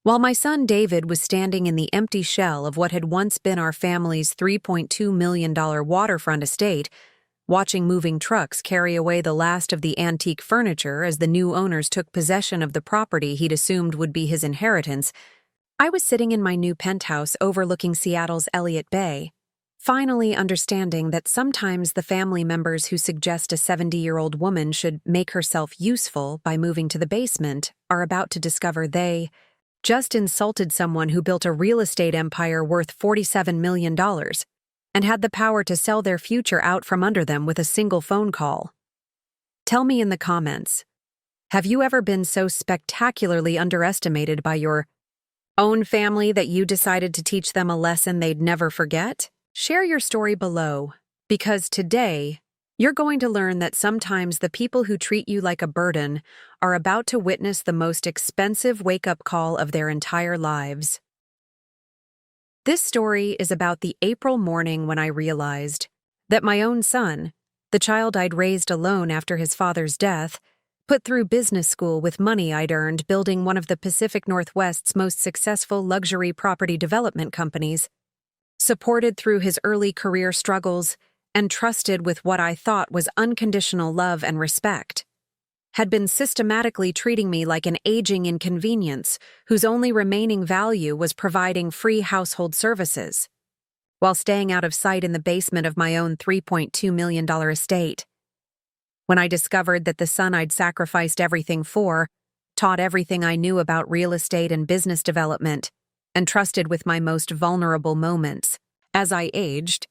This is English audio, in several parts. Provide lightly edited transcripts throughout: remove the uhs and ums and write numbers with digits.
While my son David was standing in the empty shell of what had once been our family's $3.2 million waterfront estate, watching moving trucks carry away the last of the antique furniture as the new owners took possession of the property he'd assumed would be his inheritance, I was sitting in my new penthouse overlooking Seattle's Elliott Bay, finally understanding that sometimes the family members who suggest a 70-year-old woman should make herself useful by moving to the basement are about to discover they just insulted someone who built a real estate empire worth $47 million and had the power to sell their future out from under them with a single phone call. Tell me in the comments, have you ever been so spectacularly underestimated by your own family that you decided to teach them a lesson they'd never forget? Share your story below, because today, you're going to learn that sometimes the people who treat you like a burden are about to witness the most expensive wake-up call of their entire lives. This story is about the April morning when I realized that my own son, the child I'd raised alone after his father's death, put through business school with money I'd earned building one of the Pacific Northwest's most successful luxury property development companies, supported through his early career struggles, and trusted with what I thought was unconditional love and respect, had been systematically treating me like an aging inconvenience whose only remaining value was providing free household services, while staying out of sight in the basement of my own $3.2 million estate. When I discovered that the son I'd sacrificed everything for, taught everything I knew about real estate and business development, and trusted with my most vulnerable moments, as I aged,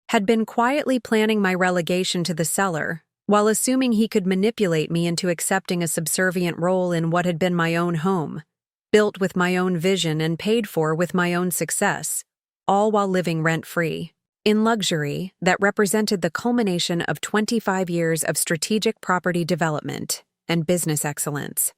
had been quietly planning my relegation to the cellar, while assuming he could manipulate me into accepting a subservient role in what had been my own home, built with my own vision and paid for with my own success, all while living rent-free, in luxury that represented the culmination of 25 years of strategic property development and business excellence.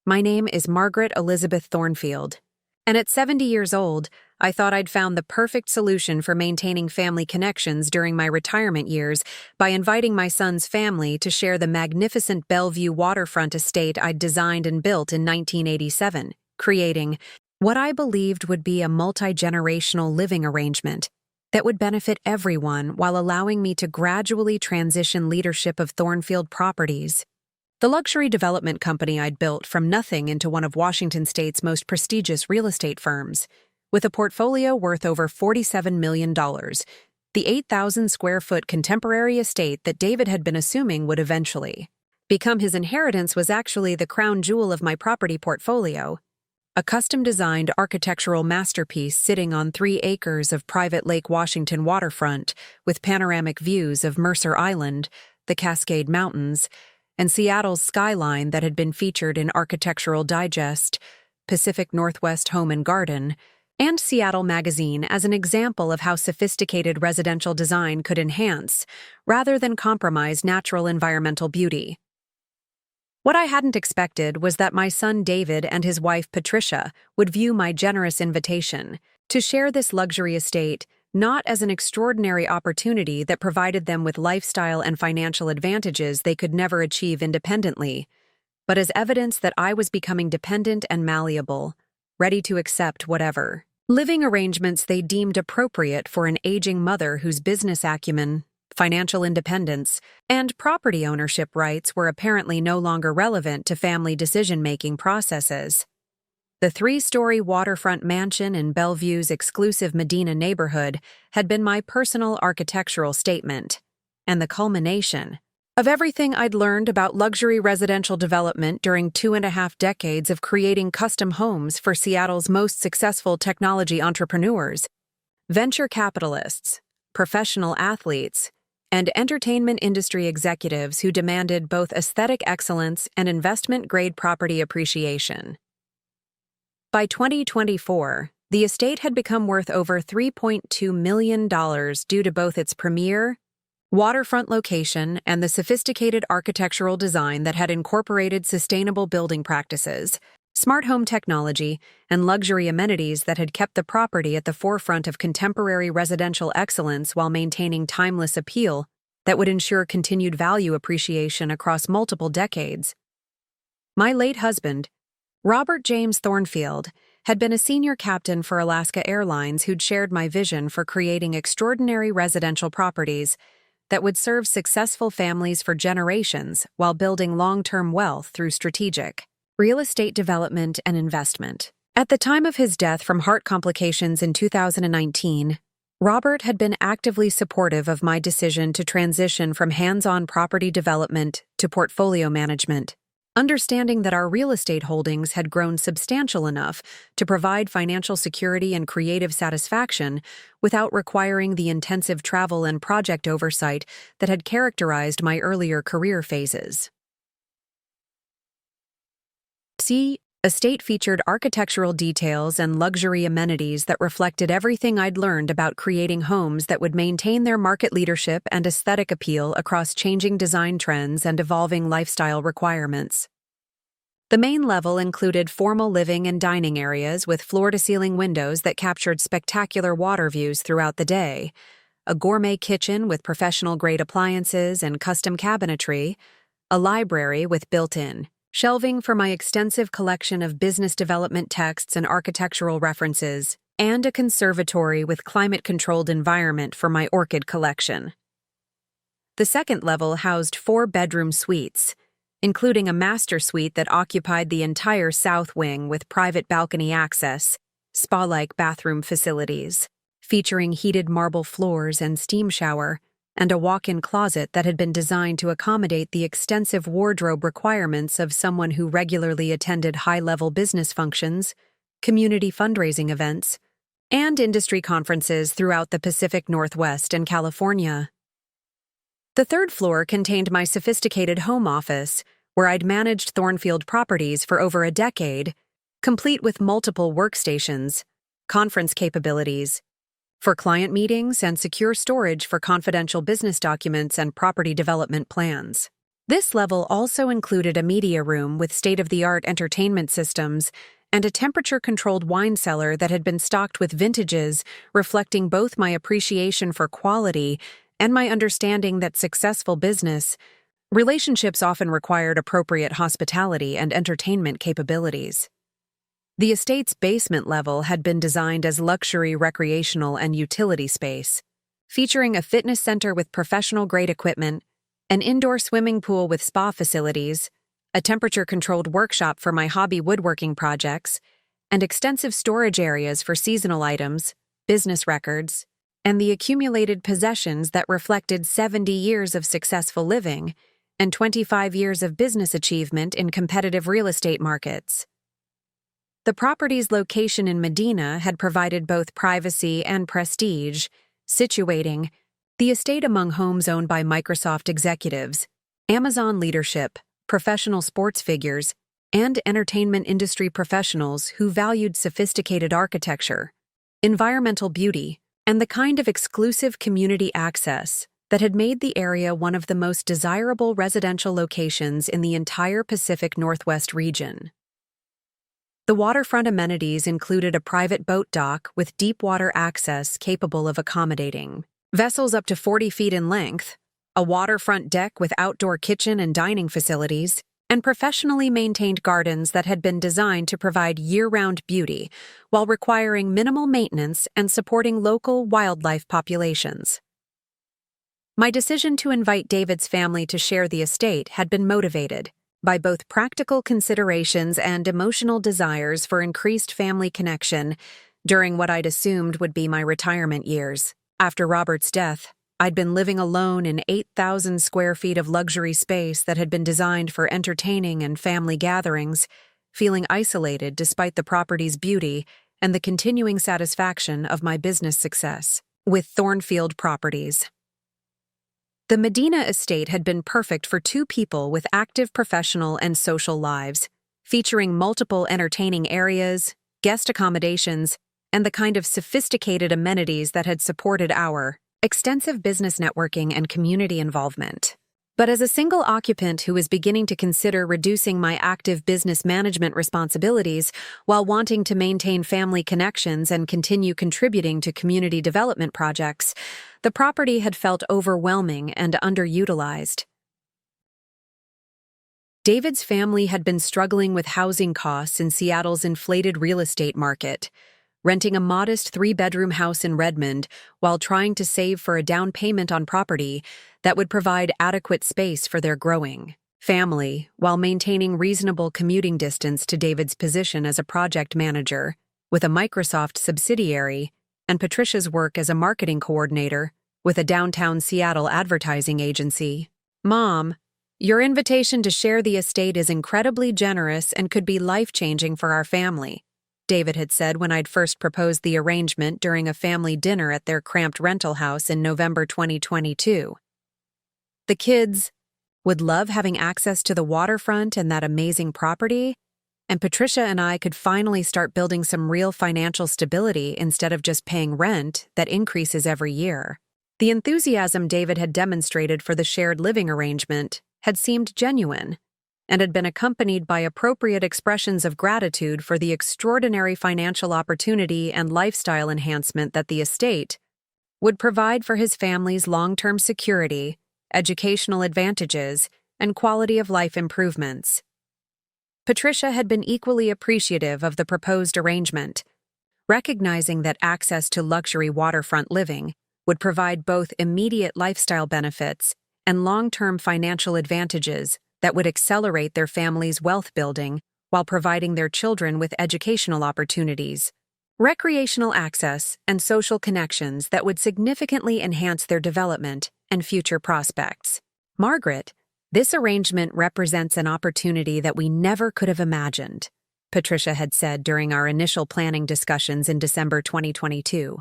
My name is Margaret Elizabeth Thornfield, and at 70 years old, I thought I'd found the perfect solution for maintaining family connections during my retirement years by inviting my son's family to share the magnificent Bellevue waterfront estate I'd designed and built in 1987, creating what I believed would be a multi-generational living arrangement that would benefit everyone while allowing me to gradually transition leadership of Thornfield Properties, the luxury development company I'd built from nothing into one of Washington State's most prestigious real estate firms, with a portfolio worth over $47 million. The 8,000-square-foot contemporary estate that David had been assuming would eventually become his inheritance was actually the crown jewel of my property portfolio, a custom-designed architectural masterpiece sitting on 3 acres of private Lake Washington waterfront with panoramic views of Mercer Island, the Cascade Mountains, and Seattle's skyline that had been featured in Architectural Digest, Pacific Northwest Home and Garden, and Seattle Magazine as an example of how sophisticated residential design could enhance, rather than compromise, natural environmental beauty. What I hadn't expected was that my son David and his wife Patricia would view my generous invitation to share this luxury estate not as an extraordinary opportunity that provided them with lifestyle and financial advantages they could never achieve independently, but as evidence that I was becoming dependent and malleable, ready to accept whatever living arrangements they deemed appropriate for an aging mother whose business acumen, financial independence, and property ownership rights were apparently no longer relevant to family decision-making processes. The 3-story waterfront mansion in Bellevue's exclusive Medina neighborhood had been my personal architectural statement, and the culmination of everything I'd learned about luxury residential development during 2.5 decades of creating custom homes for Seattle's most successful technology entrepreneurs, venture capitalists, professional athletes, and entertainment industry executives who demanded both aesthetic excellence and investment-grade property appreciation. By 2024, the estate had become worth over $3.2 million due to both its premier, waterfront location and the sophisticated architectural design that had incorporated sustainable building practices, smart home technology, and luxury amenities that had kept the property at the forefront of contemporary residential excellence while maintaining timeless appeal that would ensure continued value appreciation across multiple decades. My late husband, Robert James Thornfield, had been a senior captain for Alaska Airlines who'd shared my vision for creating extraordinary residential properties that would serve successful families for generations while building long-term wealth through strategic real estate development and investment. At the time of his death from heart complications in 2019, Robert had been actively supportive of my decision to transition from hands-on property development to portfolio management, understanding that our real estate holdings had grown substantial enough to provide financial security and creative satisfaction without requiring the intensive travel and project oversight that had characterized my earlier career phases. Estate featured architectural details and luxury amenities that reflected everything I'd learned about creating homes that would maintain their market leadership and aesthetic appeal across changing design trends and evolving lifestyle requirements. The main level included formal living and dining areas with floor-to-ceiling windows that captured spectacular water views throughout the day, a gourmet kitchen with professional-grade appliances and custom cabinetry, a library with built-in shelving for my extensive collection of business development texts and architectural references, and a conservatory with climate-controlled environment for my orchid collection. The second level housed 4-bedroom suites, including a master suite that occupied the entire south wing with private balcony access, spa-like bathroom facilities, featuring heated marble floors and steam shower, and a walk-in closet that had been designed to accommodate the extensive wardrobe requirements of someone who regularly attended high-level business functions, community fundraising events, and industry conferences throughout the Pacific Northwest and California. The third floor contained my sophisticated home office, where I'd managed Thornfield properties for over a decade, complete with multiple workstations, conference capabilities, for client meetings and secure storage for confidential business documents and property development plans. This level also included a media room with state-of-the-art entertainment systems and a temperature-controlled wine cellar that had been stocked with vintages reflecting both my appreciation for quality and my understanding that successful business relationships often required appropriate hospitality and entertainment capabilities. The estate's basement level had been designed as luxury recreational and utility space, featuring a fitness center with professional-grade equipment, an indoor swimming pool with spa facilities, a temperature-controlled workshop for my hobby woodworking projects, and extensive storage areas for seasonal items, business records, and the accumulated possessions that reflected 70 years of successful living and 25 years of business achievement in competitive real estate markets. The property's location in Medina had provided both privacy and prestige, situating the estate among homes owned by Microsoft executives, Amazon leadership, professional sports figures, and entertainment industry professionals who valued sophisticated architecture, environmental beauty, and the kind of exclusive community access that had made the area one of the most desirable residential locations in the entire Pacific Northwest region. The waterfront amenities included a private boat dock with deep water access capable of accommodating vessels up to 40 feet in length, a waterfront deck with outdoor kitchen and dining facilities, and professionally maintained gardens that had been designed to provide year-round beauty while requiring minimal maintenance and supporting local wildlife populations. My decision to invite David's family to share the estate had been motivated by both practical considerations and emotional desires for increased family connection during what I'd assumed would be my retirement years. After Robert's death, I'd been living alone in 8,000 square feet of luxury space that had been designed for entertaining and family gatherings, feeling isolated despite the property's beauty and the continuing satisfaction of my business success with Thornfield Properties. The Medina estate had been perfect for two people with active professional and social lives, featuring multiple entertaining areas, guest accommodations, and the kind of sophisticated amenities that had supported our extensive business networking and community involvement. But as a single occupant who was beginning to consider reducing my active business management responsibilities while wanting to maintain family connections and continue contributing to community development projects, the property had felt overwhelming and underutilized. David's family had been struggling with housing costs in Seattle's inflated real estate market, renting a modest 3-bedroom house in Redmond while trying to save for a down payment on property that would provide adequate space for their growing family while maintaining reasonable commuting distance to David's position as a project manager with a Microsoft subsidiary and Patricia's work as a marketing coordinator with a downtown Seattle advertising agency. "Mom, your invitation to share the estate is incredibly generous and could be life-changing for our family," David had said when I'd first proposed the arrangement during a family dinner at their cramped rental house in November 2022. "The kids would love having access to the waterfront and that amazing property, and Patricia and I could finally start building some real financial stability instead of just paying rent that increases every year." The enthusiasm David had demonstrated for the shared living arrangement had seemed genuine and had been accompanied by appropriate expressions of gratitude for the extraordinary financial opportunity and lifestyle enhancement that the estate would provide for his family's long-term security, educational advantages, and quality of life improvements. Patricia had been equally appreciative of the proposed arrangement, recognizing that access to luxury waterfront living would provide both immediate lifestyle benefits and long-term financial advantages that would accelerate their family's wealth building while providing their children with educational opportunities, recreational access, and social connections that would significantly enhance their development and future prospects. "Margaret, this arrangement represents an opportunity that we never could have imagined," Patricia had said during our initial planning discussions in December 2022.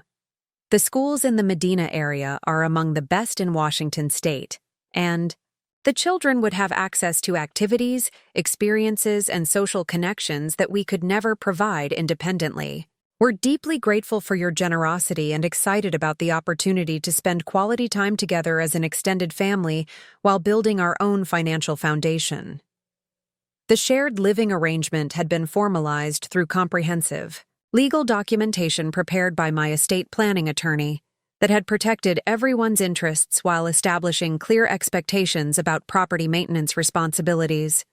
"The schools in the Medina area are among the best in Washington state, and the children would have access to activities, experiences, and social connections that we could never provide independently. We're deeply grateful for your generosity and excited about the opportunity to spend quality time together as an extended family while building our own financial foundation." The shared living arrangement had been formalized through comprehensive legal documentation prepared by my estate planning attorney that had protected everyone's interests while establishing clear expectations about property maintenance responsibilities,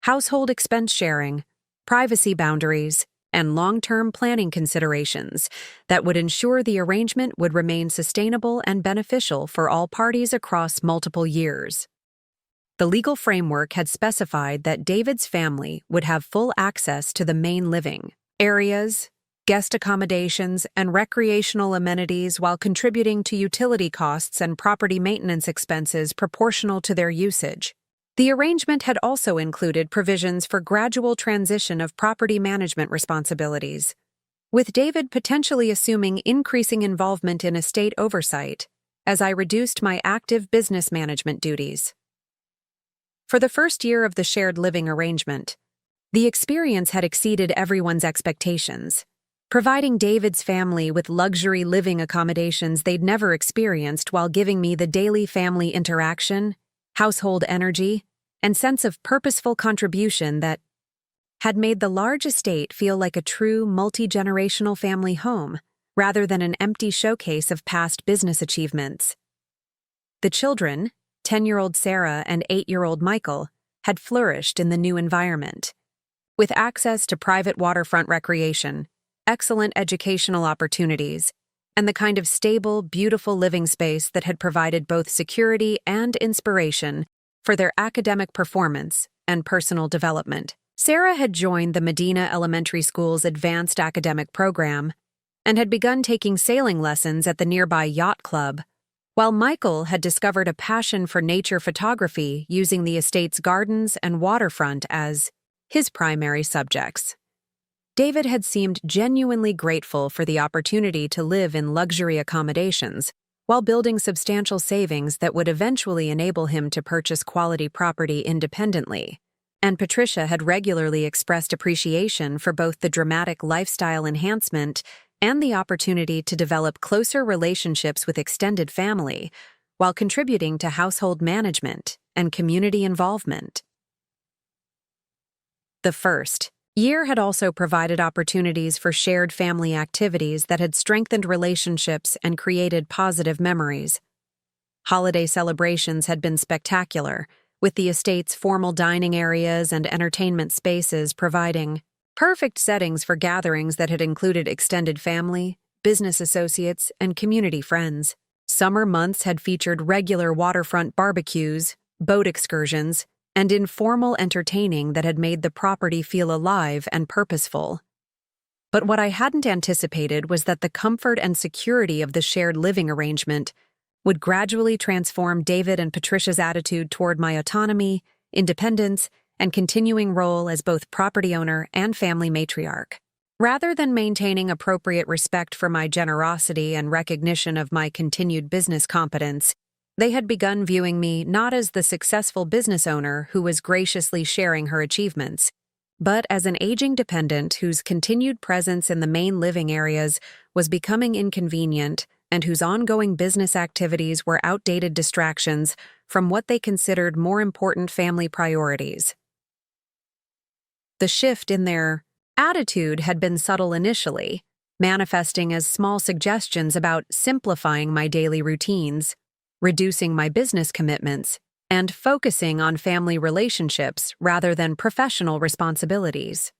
household expense sharing, privacy boundaries, and long-term planning considerations that would ensure the arrangement would remain sustainable and beneficial for all parties across multiple years. The legal framework had specified that David's family would have full access to the main living areas, guest accommodations, and recreational amenities while contributing to utility costs and property maintenance expenses proportional to their usage. The arrangement had also included provisions for gradual transition of property management responsibilities, with David potentially assuming increasing involvement in estate oversight as I reduced my active business management duties. For the first year of the shared living arrangement, the experience had exceeded everyone's expectations, providing David's family with luxury living accommodations they'd never experienced while giving me the daily family interaction, household energy, and sense of purposeful contribution that had made the large estate feel like a true multi-generational family home rather than an empty showcase of past business achievements. The children, 10-year-old Sarah and 8-year-old Michael, had flourished in the new environment, with access to private waterfront recreation, excellent educational opportunities, and the kind of stable, beautiful living space that had provided both security and inspiration for their academic performance and personal development. Sarah had joined the Medina Elementary School's advanced academic program and had begun taking sailing lessons at the nearby yacht club, while Michael had discovered a passion for nature photography using the estate's gardens and waterfront as his primary subjects. David had seemed genuinely grateful for the opportunity to live in luxury accommodations while building substantial savings that would eventually enable him to purchase quality property independently, and Patricia had regularly expressed appreciation for both the dramatic lifestyle enhancement and the opportunity to develop closer relationships with extended family while contributing to household management and community involvement. The first year had also provided opportunities for shared family activities that had strengthened relationships and created positive memories. Holiday celebrations had been spectacular, with the estate's formal dining areas and entertainment spaces providing perfect settings for gatherings that had included extended family, business associates, and community friends. Summer months had featured regular waterfront barbecues, boat excursions, and informal entertaining that had made the property feel alive and purposeful. But what I hadn't anticipated was that the comfort and security of the shared living arrangement would gradually transform David and Patricia's attitude toward my autonomy, independence, and continuing role as both property owner and family matriarch. Rather than maintaining appropriate respect for my generosity and recognition of my continued business competence, they had begun viewing me not as the successful business owner who was graciously sharing her achievements, but as an aging dependent whose continued presence in the main living areas was becoming inconvenient and whose ongoing business activities were outdated distractions from what they considered more important family priorities. The shift in their attitude had been subtle initially, manifesting as small suggestions about simplifying my daily routines, reducing my business commitments, and focusing on family relationships rather than professional responsibilities.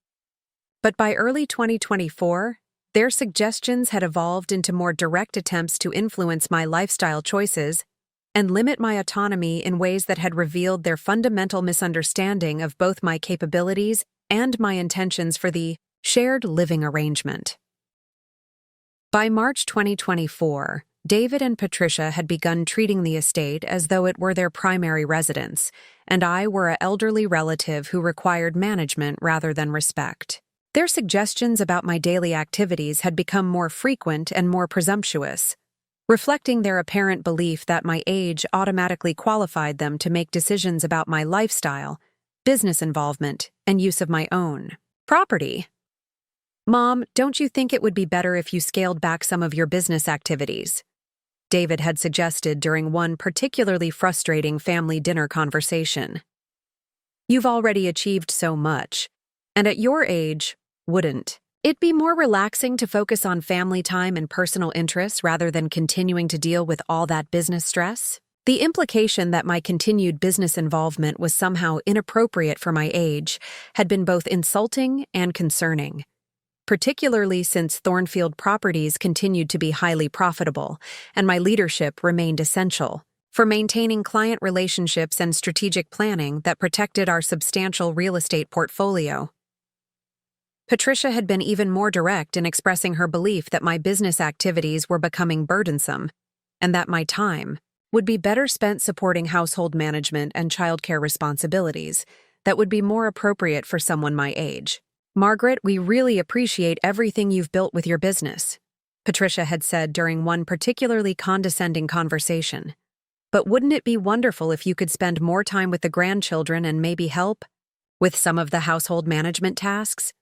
But by early 2024, their suggestions had evolved into more direct attempts to influence my lifestyle choices and limit my autonomy in ways that had revealed their fundamental misunderstanding of both my capabilities and my intentions for the shared living arrangement. By March 2024, David and Patricia had begun treating the estate as though it were their primary residence, and I were an elderly relative who required management rather than respect. Their suggestions about my daily activities had become more frequent and more presumptuous, reflecting their apparent belief that my age automatically qualified them to make decisions about my lifestyle, business involvement, and use of my own property. "Mom, don't you think it would be better if you scaled back some of your business activities?" David had suggested during one particularly frustrating family dinner conversation. "You've already achieved so much, and at your age, wouldn't it be more relaxing to focus on family time and personal interests rather than continuing to deal with all that business stress?" The implication that my continued business involvement was somehow inappropriate for my age had been both insulting and concerning, particularly since Thornfield Properties continued to be highly profitable and my leadership remained essential for maintaining client relationships and strategic planning that protected our substantial real estate portfolio. Patricia had been even more direct in expressing her belief that my business activities were becoming burdensome and that my time would be better spent supporting household management and childcare responsibilities that would be more appropriate for someone my age. "Margaret, we really appreciate everything you've built with your business," Patricia had said during one particularly condescending conversation. "But wouldn't it be wonderful if you could spend more time with the grandchildren and maybe help with some of the household management tasks?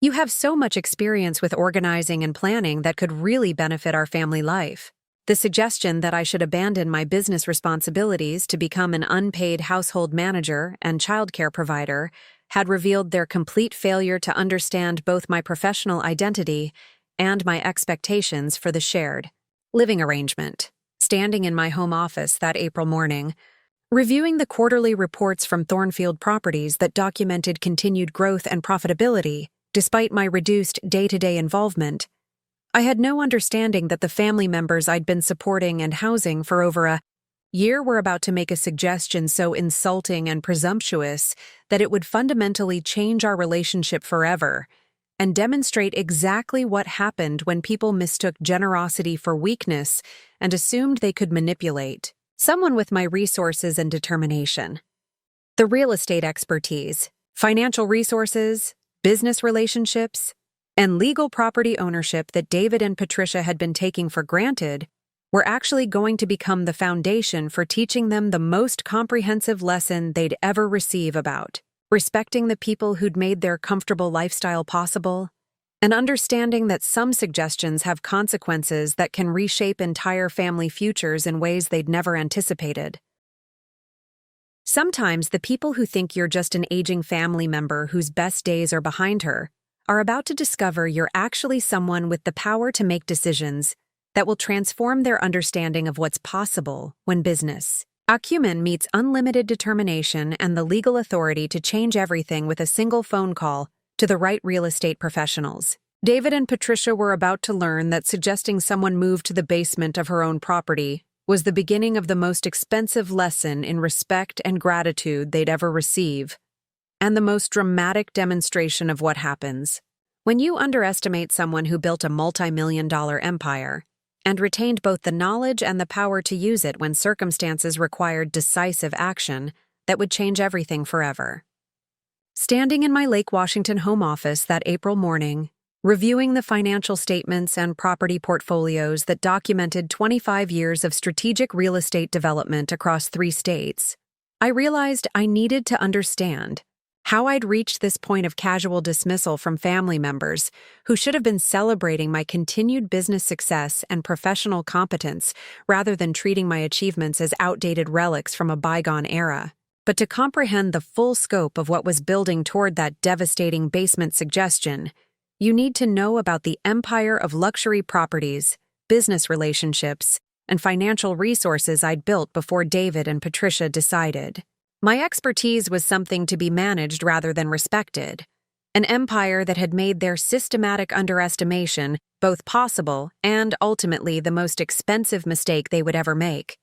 You have so much experience with organizing and planning that could really benefit our family life." The suggestion that I should abandon my business responsibilities to become an unpaid household manager and childcare provider had revealed their complete failure to understand both my professional identity and my expectations for the shared living arrangement. Standing in my home office that April morning, reviewing the quarterly reports from Thornfield Properties that documented continued growth and profitability despite my reduced day-to-day involvement, I had no understanding that the family members I'd been supporting and housing for over a year were about to make a suggestion so insulting and presumptuous that it would fundamentally change our relationship forever and demonstrate exactly what happened when people mistook generosity for weakness and assumed they could manipulate someone with my resources and determination. The real estate expertise, financial resources, business relationships, and legal property ownership that David and Patricia had been taking for granted were actually going to become the foundation for teaching them the most comprehensive lesson they'd ever receive about respecting the people who'd made their comfortable lifestyle possible, and understanding that some suggestions have consequences that can reshape entire family futures in ways they'd never anticipated. Sometimes the people who think you're just an aging family member whose best days are behind her are about to discover you're actually someone with the power to make decisions that will transform their understanding of what's possible when business Acumen meets unlimited determination and the legal authority to change everything with a single phone call to the right real estate professionals. David and Patricia were about to learn that suggesting someone move to the basement of her own property was the beginning of the most expensive lesson in respect and gratitude they'd ever receive, and the most dramatic demonstration of what happens when you underestimate someone who built a multi-million-dollar empire and retained both the knowledge and the power to use it when circumstances required decisive action that would change everything forever. Standing in my Lake Washington home office that April morning, reviewing the financial statements and property portfolios that documented 25 years of strategic real estate development across 3 states, I realized I needed to understand how I'd reached this point of casual dismissal from family members who should have been celebrating my continued business success and professional competence rather than treating my achievements as outdated relics from a bygone era. But to comprehend the full scope of what was building toward that devastating basement suggestion, you need to know about the empire of luxury properties, business relationships, and financial resources I'd built before David and Patricia decided. My expertise was something to be managed rather than respected, an empire that had made their systematic underestimation both possible and ultimately the most expensive mistake they would ever make.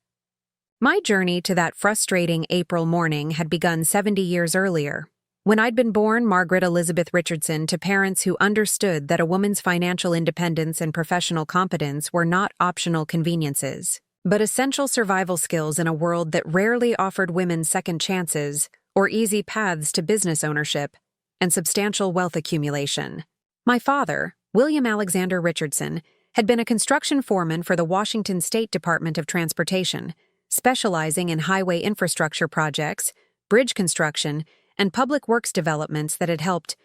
My journey to that frustrating April morning had begun 70 years earlier, when I'd been born Margaret Elizabeth Richardson to parents who understood that a woman's financial independence and professional competence were not optional conveniences, but essential survival skills in a world that rarely offered women second chances or easy paths to business ownership and substantial wealth accumulation. My father, William Alexander Richardson, had been a construction foreman for the Washington State Department of Transportation, specializing in highway infrastructure projects, bridge construction, and public works developments that had helped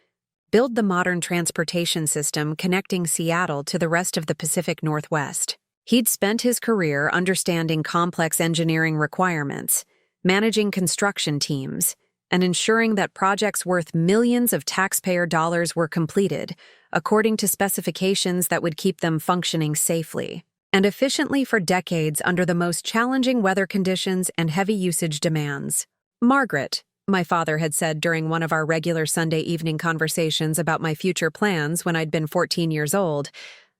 build the modern transportation system connecting Seattle to the rest of the Pacific Northwest. He'd spent his career understanding complex engineering requirements, managing construction teams, and ensuring that projects worth millions of taxpayer dollars were completed according to specifications that would keep them functioning safely and efficiently for decades under the most challenging weather conditions and heavy usage demands. "Margaret," my father had said during one of our regular Sunday evening conversations about my future plans when I'd been 14 years old,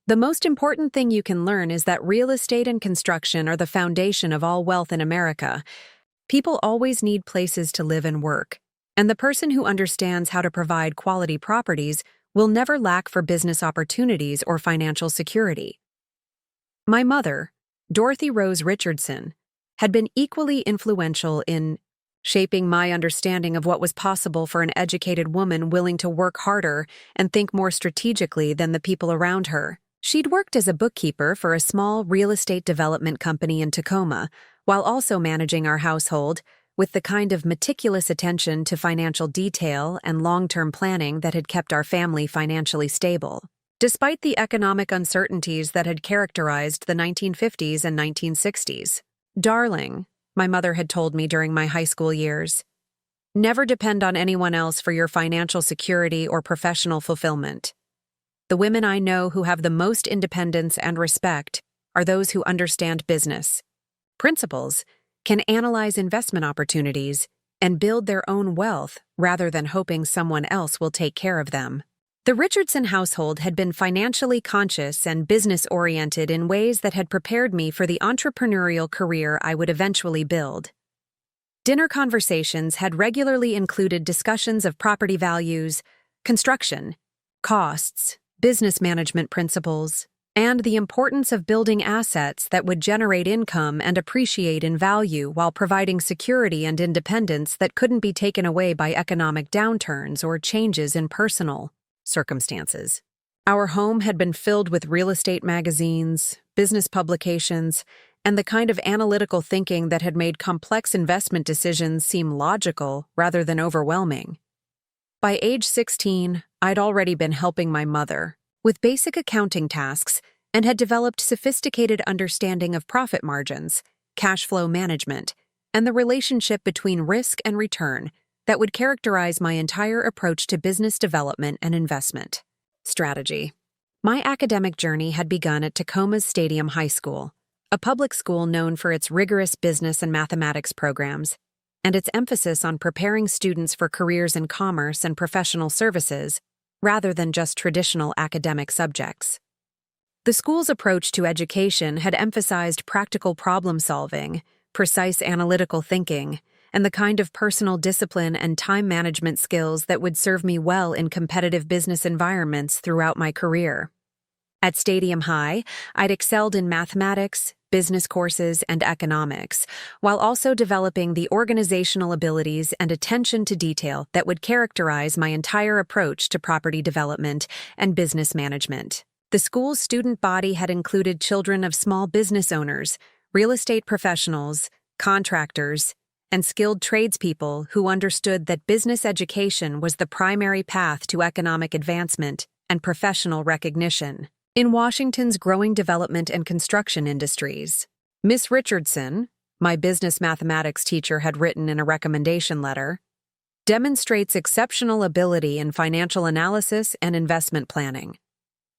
"the most important thing you can learn is that real estate and construction are the foundation of all wealth in America. People always need places to live and work, and the person who understands how to provide quality properties will never lack for business opportunities or financial security." My mother, Dorothy Rose Richardson, had been equally influential in shaping my understanding of what was possible for an educated woman willing to work harder and think more strategically than the people around her. She'd worked as a bookkeeper for a small real estate development company in Tacoma, while also managing our household with the kind of meticulous attention to financial detail and long-term planning that had kept our family financially stable. Despite the economic uncertainties that had characterized the 1950s and 1960s, "Darling," my mother had told me during my high school years, "never depend on anyone else for your financial security or professional fulfillment. The women I know who have the most independence and respect are those who understand business, principles, can analyze investment opportunities, and build their own wealth rather than hoping someone else will take care of them." The Richardson household had been financially conscious and business-oriented in ways that had prepared me for the entrepreneurial career I would eventually build. Dinner conversations had regularly included discussions of property values, construction, costs, business management principles, and the importance of building assets that would generate income and appreciate in value while providing security and independence that couldn't be taken away by economic downturns or changes in personal circumstances. Our home had been filled with real estate magazines, business publications, and the kind of analytical thinking that had made complex investment decisions seem logical rather than overwhelming. By age 16, I'd already been helping my mother with basic accounting tasks and had developed sophisticated understanding of profit margins, cash flow management, and the relationship between risk and return that would characterize my entire approach to business development and investment strategy. My academic journey had begun at Tacoma's Stadium High School, a public school known for its rigorous business and mathematics programs, and its emphasis on preparing students for careers in commerce and professional services, rather than just traditional academic subjects. The school's approach to education had emphasized practical problem-solving, precise analytical thinking, and the kind of personal discipline and time management skills that would serve me well in competitive business environments throughout my career. At Stadium High, I'd excelled in mathematics, business courses, and economics, while also developing the organizational abilities and attention to detail that would characterize my entire approach to property development and business management. The school's student body had included children of small business owners, real estate professionals, contractors, and skilled tradespeople who understood that business education was the primary path to economic advancement and professional recognition. In Washington's growing development and construction industries, Miss Richardson, my business mathematics teacher had written in a recommendation letter, demonstrates exceptional ability in financial analysis and investment planning.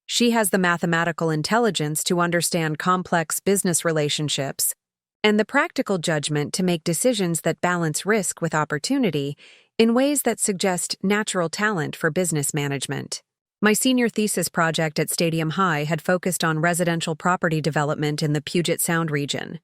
She has the mathematical intelligence to understand complex business relationships and the practical judgment to make decisions that balance risk with opportunity in ways that suggest natural talent for business management. My senior thesis project at Stadium High had focused on residential property development in the Puget Sound region,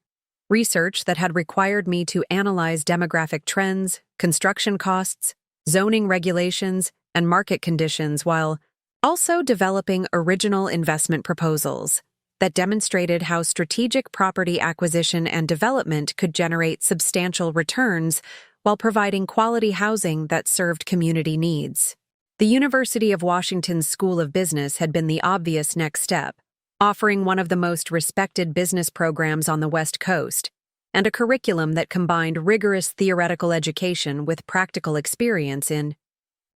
research that had required me to analyze demographic trends, construction costs, zoning regulations, and market conditions while also developing original investment proposals that demonstrated how strategic property acquisition and development could generate substantial returns while providing quality housing that served community needs. The University of Washington's School of Business had been the obvious next step, offering one of the most respected business programs on the West Coast, and a curriculum that combined rigorous theoretical education with practical experience in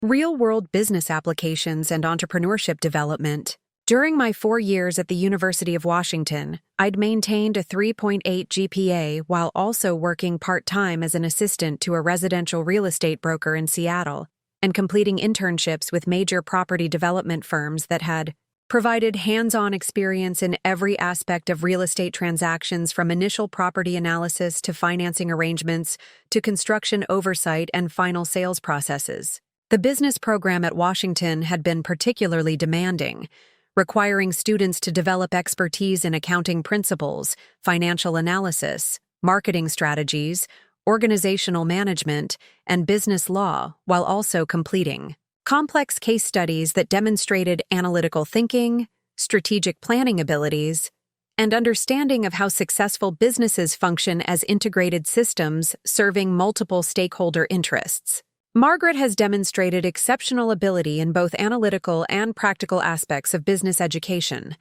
real-world business applications and entrepreneurship development. During my 4 years at the University of Washington, I'd maintained a 3.8 GPA while also working part-time as an assistant to a residential real estate broker in Seattle, and completing internships with major property development firms that had provided hands-on experience in every aspect of real estate transactions from initial property analysis to financing arrangements to construction oversight and final sales processes. The business program at Washington had been particularly demanding, requiring students to develop expertise in accounting principles, financial analysis, marketing strategies, organizational management, and business law, while also completing complex case studies that demonstrated analytical thinking, strategic planning abilities, and understanding of how successful businesses function as integrated systems serving multiple stakeholder interests. Margaret has demonstrated exceptional ability in both analytical and practical aspects of business education,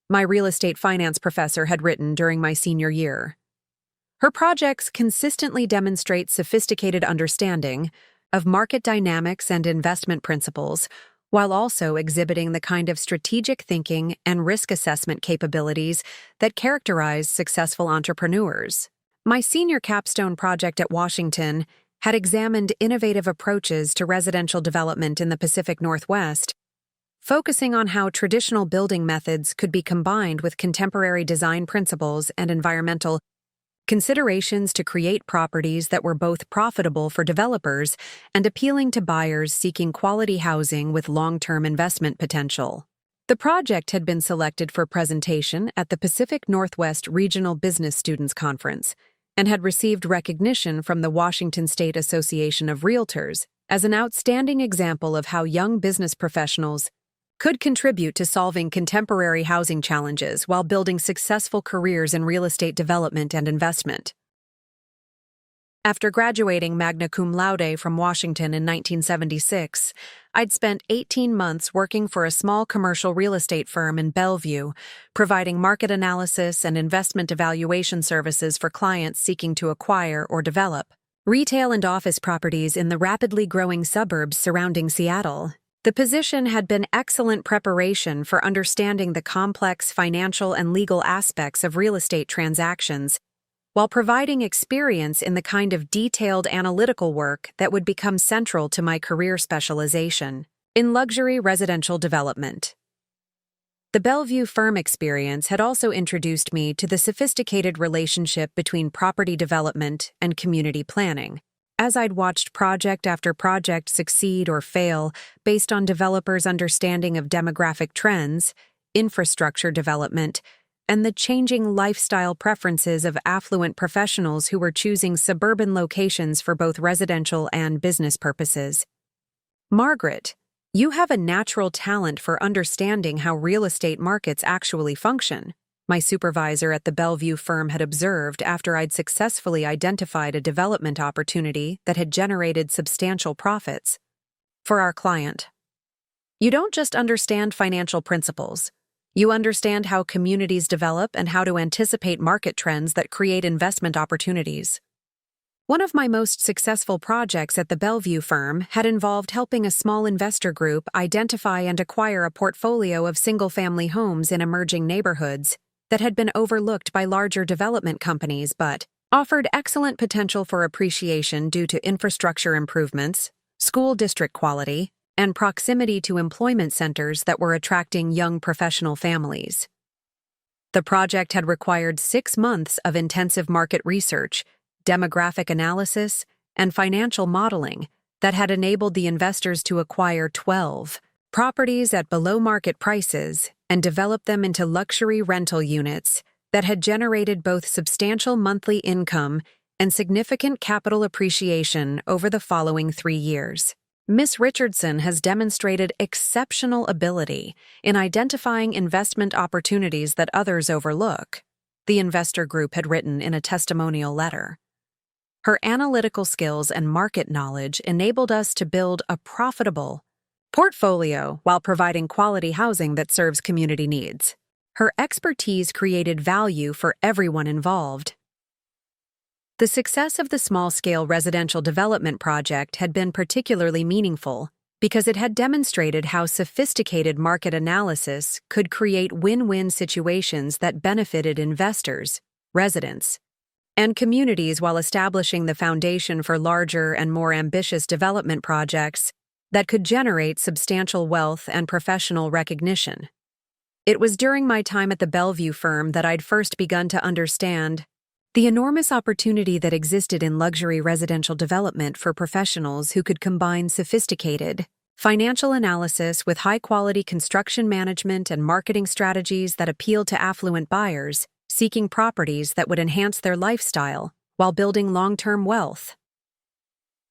my real estate finance professor had written during my senior year. Her projects consistently demonstrate sophisticated understanding of market dynamics and investment principles, while also exhibiting the kind of strategic thinking and risk assessment capabilities that characterize successful entrepreneurs. My senior capstone project at Washington had examined innovative approaches to residential development in the Pacific Northwest, focusing on how traditional building methods could be combined with contemporary design principles and environmental considerations to create properties that were both profitable for developers and appealing to buyers seeking quality housing with long-term investment potential. The project had been selected for presentation at the Pacific Northwest Regional Business Students Conference and had received recognition from the Washington State Association of Realtors as an outstanding example of how young business professionals could contribute to solving contemporary housing challenges while building successful careers in real estate development and investment. After graduating magna cum laude from Washington in 1976, I'd spent 18 months working for a small commercial real estate firm in Bellevue, providing market analysis and investment evaluation services for clients seeking to acquire or develop retail and office properties in the rapidly growing suburbs surrounding Seattle. The position had been excellent preparation for understanding the complex financial and legal aspects of real estate transactions, while providing experience in the kind of detailed analytical work that would become central to my career specialization in luxury residential development. The Bellevue firm experience had also introduced me to the sophisticated relationship between property development and community planning. As I'd watched project after project succeed or fail based on developers' understanding of demographic trends, infrastructure development, and the changing lifestyle preferences of affluent professionals who were choosing suburban locations for both residential and business purposes. Margaret, you have a natural talent for understanding how real estate markets actually function, my supervisor at the Bellevue firm had observed after I'd successfully identified a development opportunity that had generated substantial profits for our client. You don't just understand financial principles. You understand how communities develop and how to anticipate market trends that create investment opportunities. One of my most successful projects at the Bellevue firm had involved helping a small investor group identify and acquire a portfolio of single-family homes in emerging neighborhoods that had been overlooked by larger development companies but offered excellent potential for appreciation due to infrastructure improvements, school district quality, and proximity to employment centers that were attracting young professional families. The project had required 6 months of intensive market research, demographic analysis, and financial modeling that had enabled the investors to acquire 12 properties at below-market prices and develop them into luxury rental units that had generated both substantial monthly income and significant capital appreciation over the following 3 years. Ms. Richardson has demonstrated exceptional ability in identifying investment opportunities that others overlook, the investor group had written in a testimonial letter. Her analytical skills and market knowledge enabled us to build a profitable portfolio while providing quality housing that serves community needs. Her expertise created value for everyone involved. The success of the small-scale residential development project had been particularly meaningful because it had demonstrated how sophisticated market analysis could create win-win situations that benefited investors, residents, and communities while establishing the foundation for larger and more ambitious development projects that could generate substantial wealth and professional recognition. It was during my time at the Bellevue firm that I'd first begun to understand the enormous opportunity that existed in luxury residential development for professionals who could combine sophisticated financial analysis with high-quality construction management and marketing strategies that appealed to affluent buyers seeking properties that would enhance their lifestyle while building long-term wealth.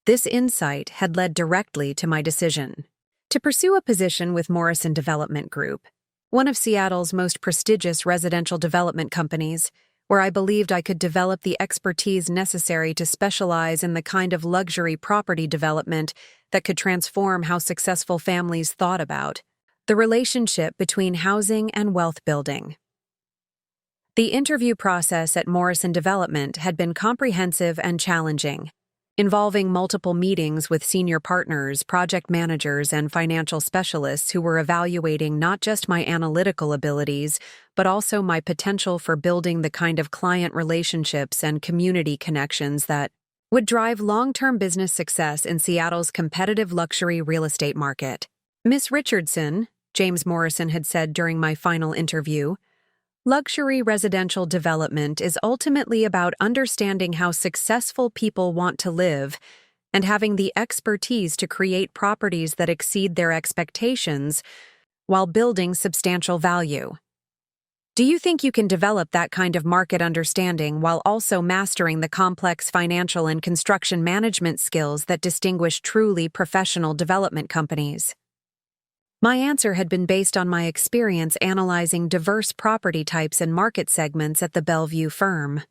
This insight had led directly to my decision to pursue a position with Morrison Development Group, one of Seattle's most prestigious residential development companies, where I believed I could develop the expertise necessary to specialize in the kind of luxury property development that could transform how successful families thought about the relationship between housing and wealth building. The interview process at Morrison Development had been comprehensive and challenging, involving multiple meetings with senior partners, project managers, and financial specialists who were evaluating not just my analytical abilities, but also my potential for building the kind of client relationships and community connections that would drive long-term business success in Seattle's competitive luxury real estate market. Ms. Richardson, James Morrison had said during my final interview, luxury residential development is ultimately about understanding how successful people want to live and having the expertise to create properties that exceed their expectations while building substantial value. Do you think you can develop that kind of market understanding while also mastering the complex financial and construction management skills that distinguish truly professional development companies? My answer had been based on my experience analyzing diverse property types and market segments at the Bellevue firm.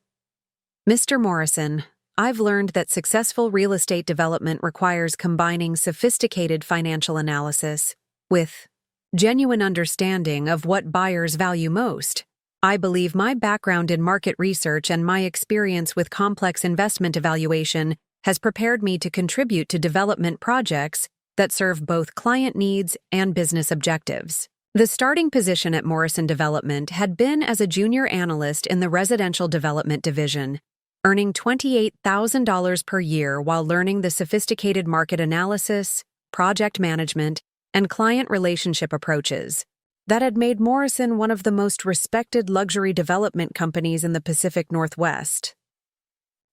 Mr. Morrison, I've learned that successful real estate development requires combining sophisticated financial analysis with genuine understanding of what buyers value most. I believe my background in market research and my experience with complex investment evaluation has prepared me to contribute to development projects that serve both client needs and business objectives. The starting position at Morrison Development had been as a junior analyst in the residential development division, earning $28,000 per year while learning the sophisticated market analysis, project management, and client relationship approaches that had made Morrison one of the most respected luxury development companies in the Pacific Northwest.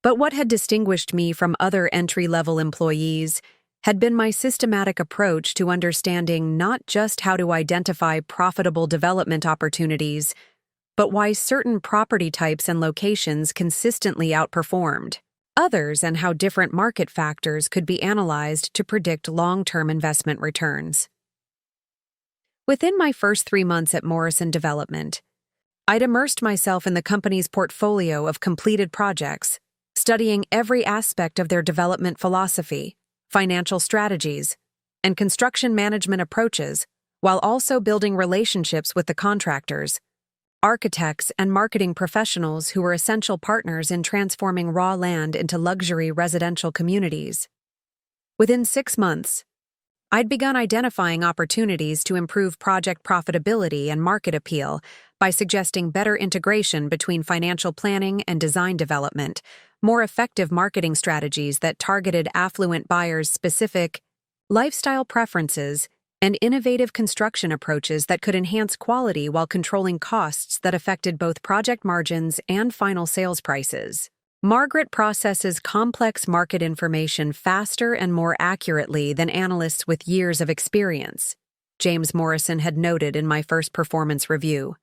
But what had distinguished me from other entry-level employees had been my systematic approach to understanding not just how to identify profitable development opportunities, but why certain property types and locations consistently outperformed others and how different market factors could be analyzed to predict long-term investment returns. Within my first 3 months at Morrison Development, I'd immersed myself in the company's portfolio of completed projects, studying every aspect of their development philosophy, financial strategies, and construction management approaches, while also building relationships with the contractors, architects, and marketing professionals who were essential partners in transforming raw land into luxury residential communities. Within 6 months, I'd begun identifying opportunities to improve project profitability and market appeal by suggesting better integration between financial planning and design development, more effective marketing strategies that targeted affluent buyers' specific lifestyle preferences, and innovative construction approaches that could enhance quality while controlling costs that affected both project margins and final sales prices. Margaret processes complex market information faster and more accurately than analysts with years of experience, James Morrison had noted in my first performance review.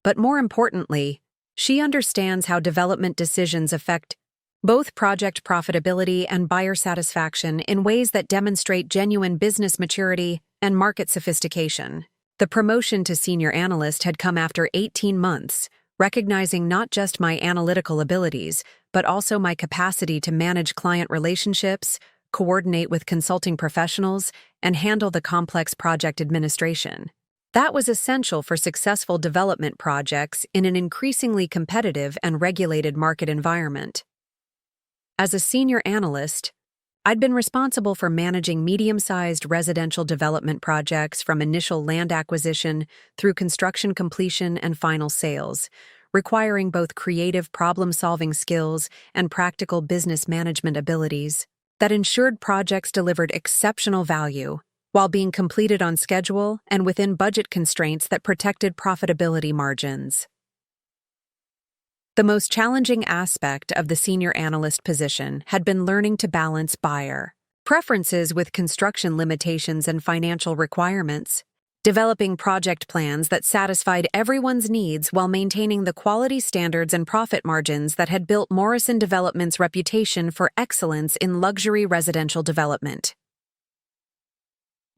But more importantly, she understands how development decisions affect both project profitability and buyer satisfaction in ways that demonstrate genuine business maturity and market sophistication. The promotion to senior analyst had come after 18 months, recognizing not just my analytical abilities, but also my capacity to manage client relationships, coordinate with consulting professionals, and handle the complex project administration. That was essential for successful development projects in an increasingly competitive and regulated market environment. As a senior analyst, I'd been responsible for managing medium-sized residential development projects from initial land acquisition through construction completion and final sales, requiring both creative problem-solving skills and practical business management abilities that ensured projects delivered exceptional value while being completed on schedule and within budget constraints that protected profitability margins. The most challenging aspect of the senior analyst position had been learning to balance buyer preferences with construction limitations and financial requirements, developing project plans that satisfied everyone's needs while maintaining the quality standards and profit margins that had built Morrison Development's reputation for excellence in luxury residential development.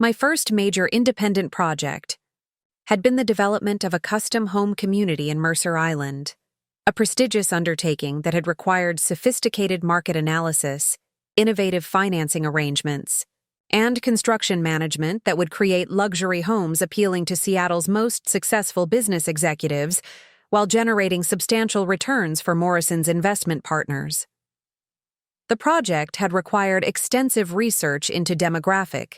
My first major independent project had been the development of a custom home community in Mercer Island, a prestigious undertaking that had required sophisticated market analysis, innovative financing arrangements, and construction management that would create luxury homes appealing to Seattle's most successful business executives while generating substantial returns for Morrison's investment partners. The project had required extensive research into demographic,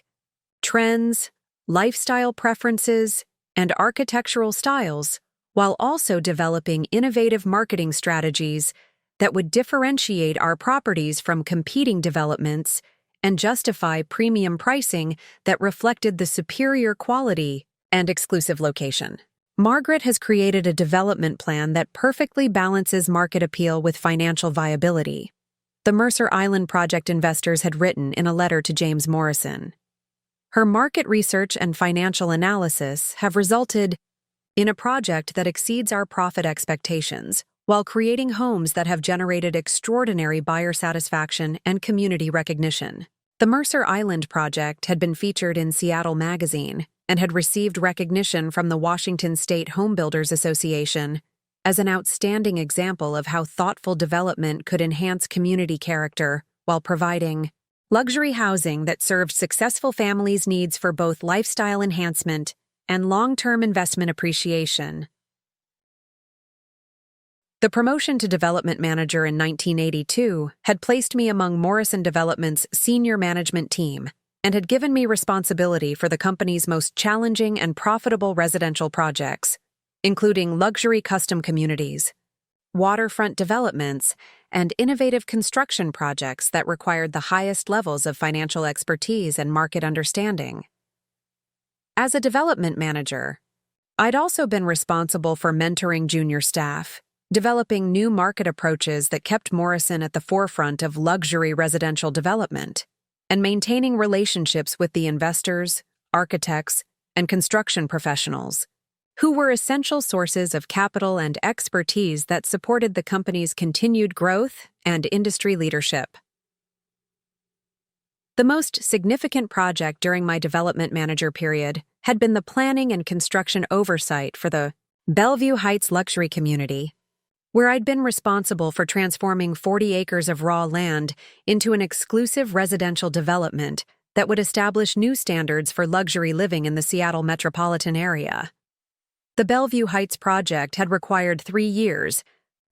trends, lifestyle preferences, and architectural styles, while also developing innovative marketing strategies that would differentiate our properties from competing developments and justify premium pricing that reflected the superior quality and exclusive location. Margaret has created a development plan that perfectly balances market appeal with financial viability, the Mercer Island project investors had written in a letter to James Morrison. Her market research and financial analysis have resulted in a project that exceeds our profit expectations, while creating homes that have generated extraordinary buyer satisfaction and community recognition. The Mercer Island project had been featured in Seattle Magazine and had received recognition from the Washington State Home Builders Association as an outstanding example of how thoughtful development could enhance community character while providing luxury housing that served successful families' needs for both lifestyle enhancement and long-term investment appreciation. The promotion to development manager in 1982 had placed me among Morrison Development's senior management team and had given me responsibility for the company's most challenging and profitable residential projects, including luxury custom communities, waterfront developments, and innovative construction projects that required the highest levels of financial expertise and market understanding. As a development manager, I'd also been responsible for mentoring junior staff, developing new market approaches that kept Morrison at the forefront of luxury residential development, and maintaining relationships with the investors, architects, and construction professionals, who were essential sources of capital and expertise that supported the company's continued growth and industry leadership. The most significant project during my development manager period had been the planning and construction oversight for the Bellevue Heights luxury community, where I'd been responsible for transforming 40 acres of raw land into an exclusive residential development that would establish new standards for luxury living in the Seattle metropolitan area. The Bellevue Heights project had required 3 years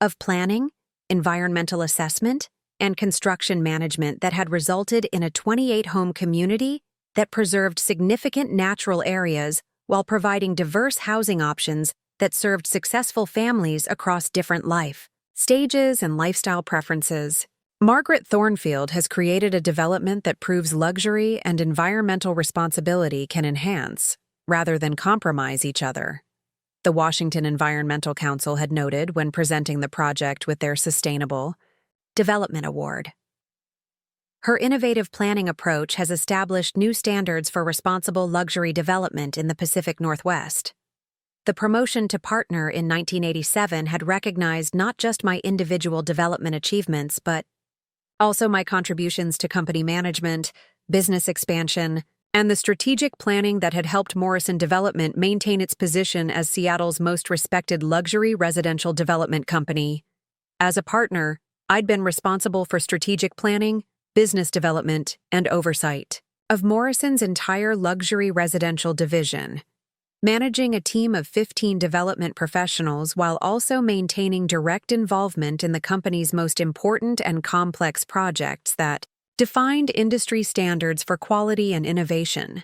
of planning, environmental assessment, and construction management that had resulted in a 28-home community that preserved significant natural areas while providing diverse housing options that served successful families across different life stages and lifestyle preferences. Margaret Thornfield has created a development that proves luxury and environmental responsibility can enhance, rather than compromise each other, the Washington Environmental Council had noted when presenting the project with their Sustainable Development Award. Her innovative planning approach has established new standards for responsible luxury development in the Pacific Northwest. The promotion to partner in 1987 had recognized not just my individual development achievements, but also my contributions to company management, business expansion, and the strategic planning that had helped Morrison Development maintain its position as Seattle's most respected luxury residential development company. As a partner, I'd been responsible for strategic planning, business development, and oversight of Morrison's entire luxury residential division, managing a team of 15 development professionals while also maintaining direct involvement in the company's most important and complex projects that defined industry standards for quality and innovation.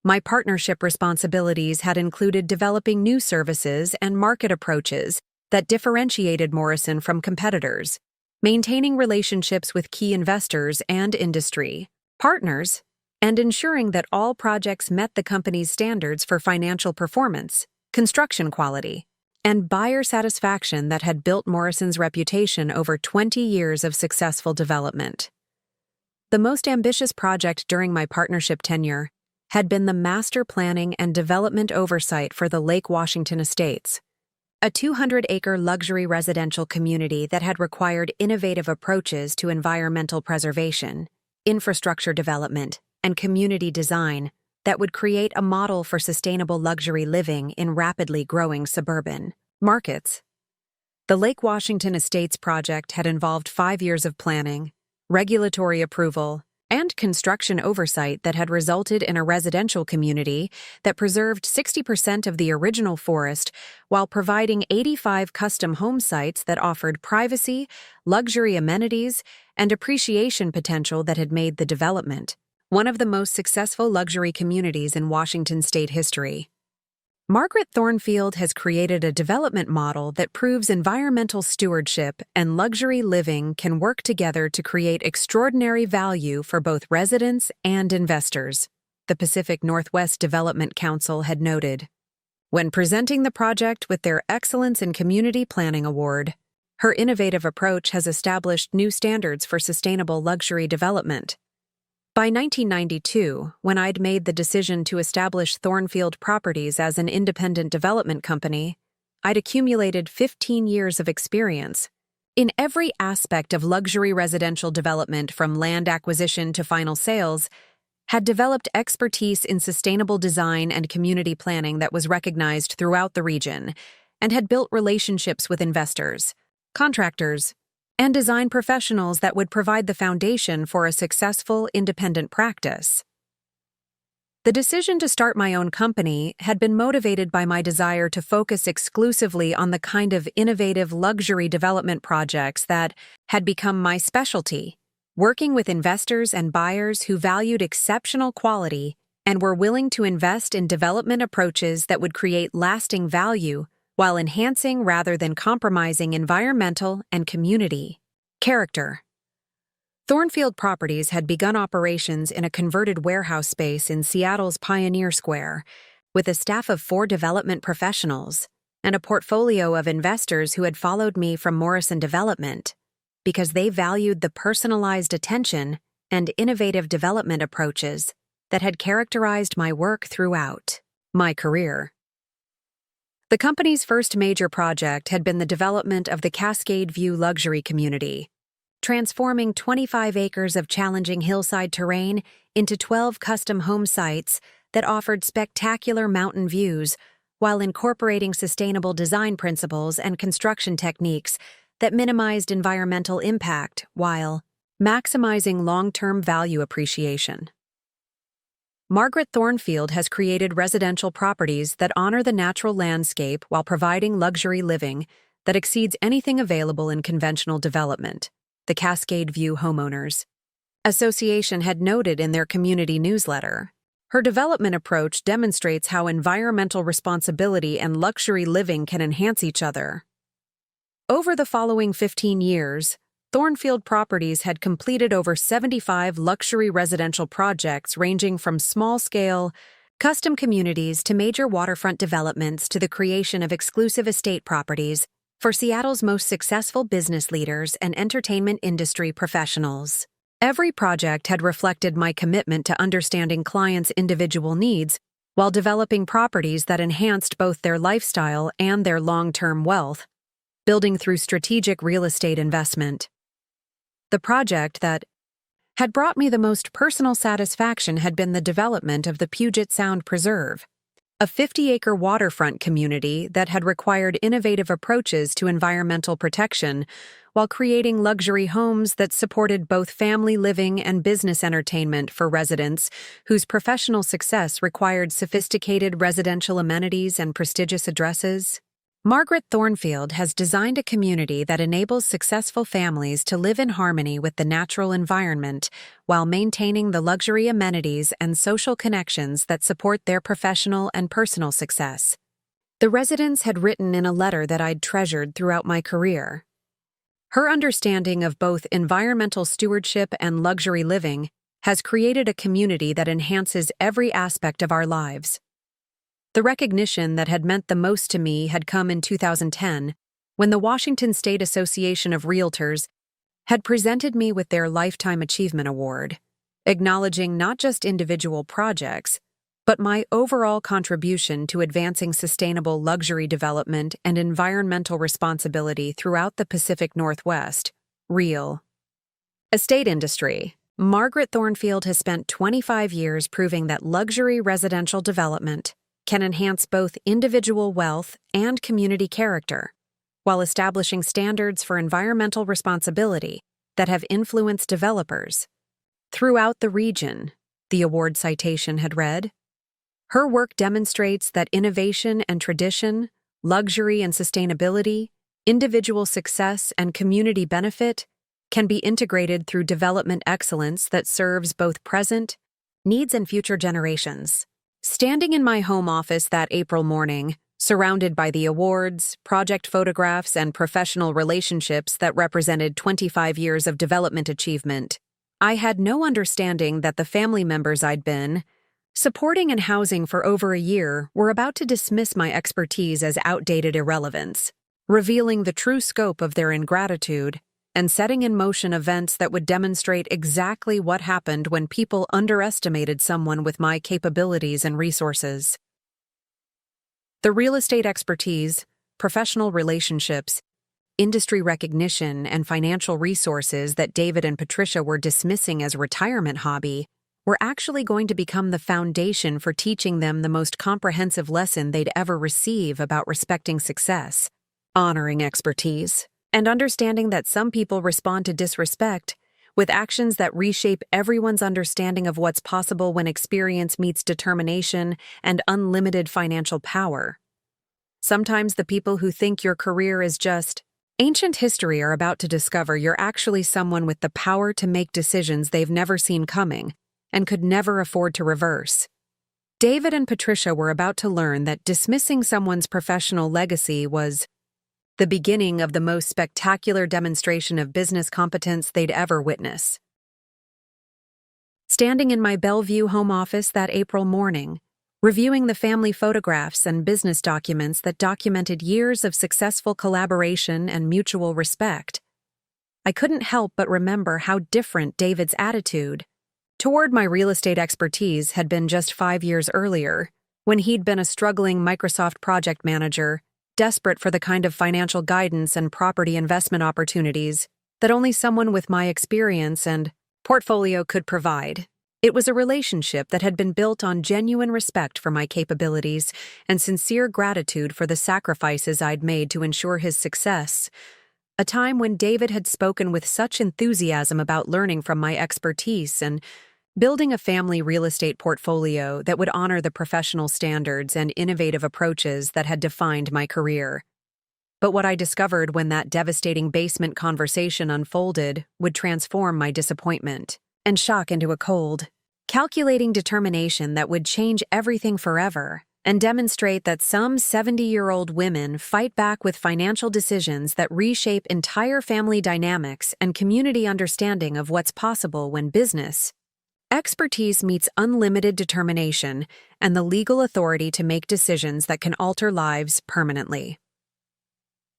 My partnership responsibilities had included developing new services and market approaches that differentiated Morrison from competitors, maintaining relationships with key investors and industry partners, and ensuring that all projects met the company's standards for financial performance, construction quality, and buyer satisfaction that had built Morrison's reputation over 20 years of successful development. The most ambitious project during my partnership tenure had been the master planning and development oversight for the Lake Washington Estates, a 200-acre luxury residential community that had required innovative approaches to environmental preservation, infrastructure development, and community design that would create a model for sustainable luxury living in rapidly growing suburban markets. The Lake Washington Estates project had involved 5 years of planning, regulatory approval, and construction oversight that had resulted in a residential community that preserved 60% of the original forest while providing 85 custom home sites that offered privacy, luxury amenities, and appreciation potential that had made the development one of the most successful luxury communities in Washington state history. Margaret Thornfield has created a development model that proves environmental stewardship and luxury living can work together to create extraordinary value for both residents and investors, the Pacific Northwest Development Council had noted. When presenting the project with their Excellence in Community Planning Award, her innovative approach has established new standards for sustainable luxury development. By 1992, when I'd made the decision to establish Thornfield Properties as an independent development company, I'd accumulated 15 years of experience in every aspect of luxury residential development from land acquisition to final sales, had developed expertise in sustainable design and community planning that was recognized throughout the region, and had built relationships with investors, contractors, and design professionals that would provide the foundation for a successful independent practice. The decision to start my own company had been motivated by my desire to focus exclusively on the kind of innovative luxury development projects that had become my specialty, working with investors and buyers who valued exceptional quality and were willing to invest in development approaches that would create lasting value while enhancing rather than compromising environmental and community character. Thornfield Properties had begun operations in a converted warehouse space in Seattle's Pioneer Square, with a staff of 4 development professionals and a portfolio of investors who had followed me from Morrison Development because they valued the personalized attention and innovative development approaches that had characterized my work throughout my career. The company's first major project had been the development of the Cascade View luxury community, transforming 25 acres of challenging hillside terrain into 12 custom home sites that offered spectacular mountain views while incorporating sustainable design principles and construction techniques that minimized environmental impact while maximizing long-term value appreciation. Margaret Thornfield has created residential properties that honor the natural landscape while providing luxury living that exceeds anything available in conventional development, the Cascade View Homeowners Association had noted in their community newsletter. Her development approach demonstrates how environmental responsibility and luxury living can enhance each other. Over the following 15 years, Thornfield Properties had completed over 75 luxury residential projects ranging from small-scale, custom communities to major waterfront developments to the creation of exclusive estate properties for Seattle's most successful business leaders and entertainment industry professionals. Every project had reflected my commitment to understanding clients' individual needs while developing properties that enhanced both their lifestyle and their long-term wealth, building through strategic real estate investment. The project that had brought me the most personal satisfaction had been the development of the Puget Sound Preserve, a 50-acre waterfront community that had required innovative approaches to environmental protection while creating luxury homes that supported both family living and business entertainment for residents whose professional success required sophisticated residential amenities and prestigious addresses. Margaret Thornfield has designed a community that enables successful families to live in harmony with the natural environment while maintaining the luxury amenities and social connections that support their professional and personal success. The residents had written in a letter that I'd treasured throughout my career. Her understanding of both environmental stewardship and luxury living has created a community that enhances every aspect of our lives. The recognition that had meant the most to me had come in 2010, when the Washington State Association of Realtors had presented me with their Lifetime Achievement Award, acknowledging not just individual projects, but my overall contribution to advancing sustainable luxury development and environmental responsibility throughout the Pacific Northwest. Real estate industry. Margaret Thornfield has spent 25 years proving that luxury residential development can enhance both individual wealth and community character, while establishing standards for environmental responsibility that have influenced developers throughout the region, the award citation had read. Her work demonstrates that innovation and tradition, luxury and sustainability, individual success and community benefit can be integrated through development excellence that serves both present needs and future generations. Standing in my home office that April morning, surrounded by the awards, project photographs, and professional relationships that represented 25 years of development achievement, I had no understanding that the family members I'd been supporting and housing for over a year were about to dismiss my expertise as outdated irrelevance, revealing the true scope of their ingratitude and setting in motion events that would demonstrate exactly what happened when people underestimated someone with my capabilities and resources. The real estate expertise, professional relationships, industry recognition, and financial resources that David and Patricia were dismissing as a retirement hobby were actually going to become the foundation for teaching them the most comprehensive lesson they'd ever receive about respecting success, honoring expertise, and understanding that some people respond to disrespect with actions that reshape everyone's understanding of what's possible when experience meets determination and unlimited financial power. Sometimes the people who think your career is just ancient history are about to discover you're actually someone with the power to make decisions they've never seen coming and could never afford to reverse. David and Patricia were about to learn that dismissing someone's professional legacy was the beginning of the most spectacular demonstration of business competence they'd ever witness. Standing in my Bellevue home office that April morning, reviewing the family photographs and business documents that documented years of successful collaboration and mutual respect. I couldn't help but remember how different David's attitude toward my real estate expertise had been just 5 years earlier, when he'd been a struggling Microsoft project manager, desperate for the kind of financial guidance and property investment opportunities that only someone with my experience and portfolio could provide. It was a relationship that had been built on genuine respect for my capabilities and sincere gratitude for the sacrifices I'd made to ensure his success. A time when David had spoken with such enthusiasm about learning from my expertise and building a family real estate portfolio that would honor the professional standards and innovative approaches that had defined my career. But what I discovered when that devastating basement conversation unfolded would transform my disappointment and shock into a cold, calculating determination that would change everything forever and demonstrate that some 70-year-old women fight back with financial decisions that reshape entire family dynamics and community understanding of what's possible when business expertise meets unlimited determination and the legal authority to make decisions that can alter lives permanently.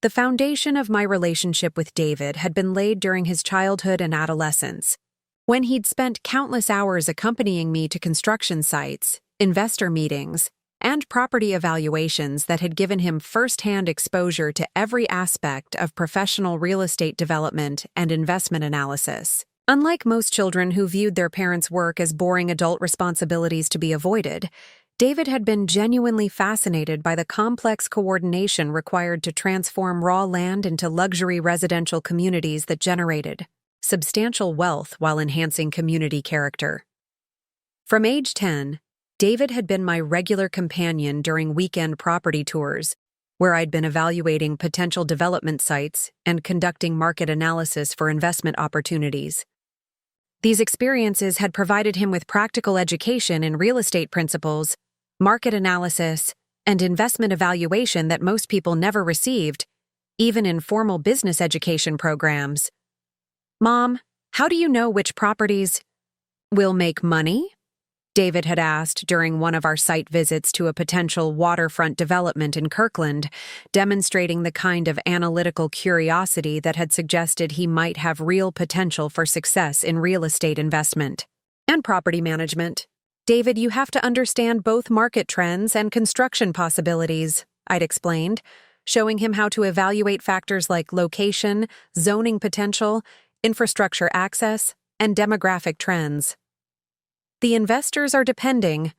The foundation of my relationship with David had been laid during his childhood and adolescence, when he'd spent countless hours accompanying me to construction sites, investor meetings, and property evaluations that had given him first-hand exposure to every aspect of professional real estate development and investment analysis. Unlike most children who viewed their parents' work as boring adult responsibilities to be avoided, David had been genuinely fascinated by the complex coordination required to transform raw land into luxury residential communities that generated substantial wealth while enhancing community character. From age 10, David had been my regular companion during weekend property tours, where I'd been evaluating potential development sites and conducting market analysis for investment opportunities. These experiences had provided him with practical education in real estate principles, market analysis, and investment evaluation that most people never received, even in formal business education programs. "Mom, how do you know which properties will make money?" David had asked during one of our site visits to a potential waterfront development in Kirkland, demonstrating the kind of analytical curiosity that had suggested he might have real potential for success in real estate investment and property management. "David, you have to understand both market trends and construction possibilities," I'd explained, showing him how to evaluate factors like location, zoning potential, infrastructure access, and demographic trends. "The investors are depending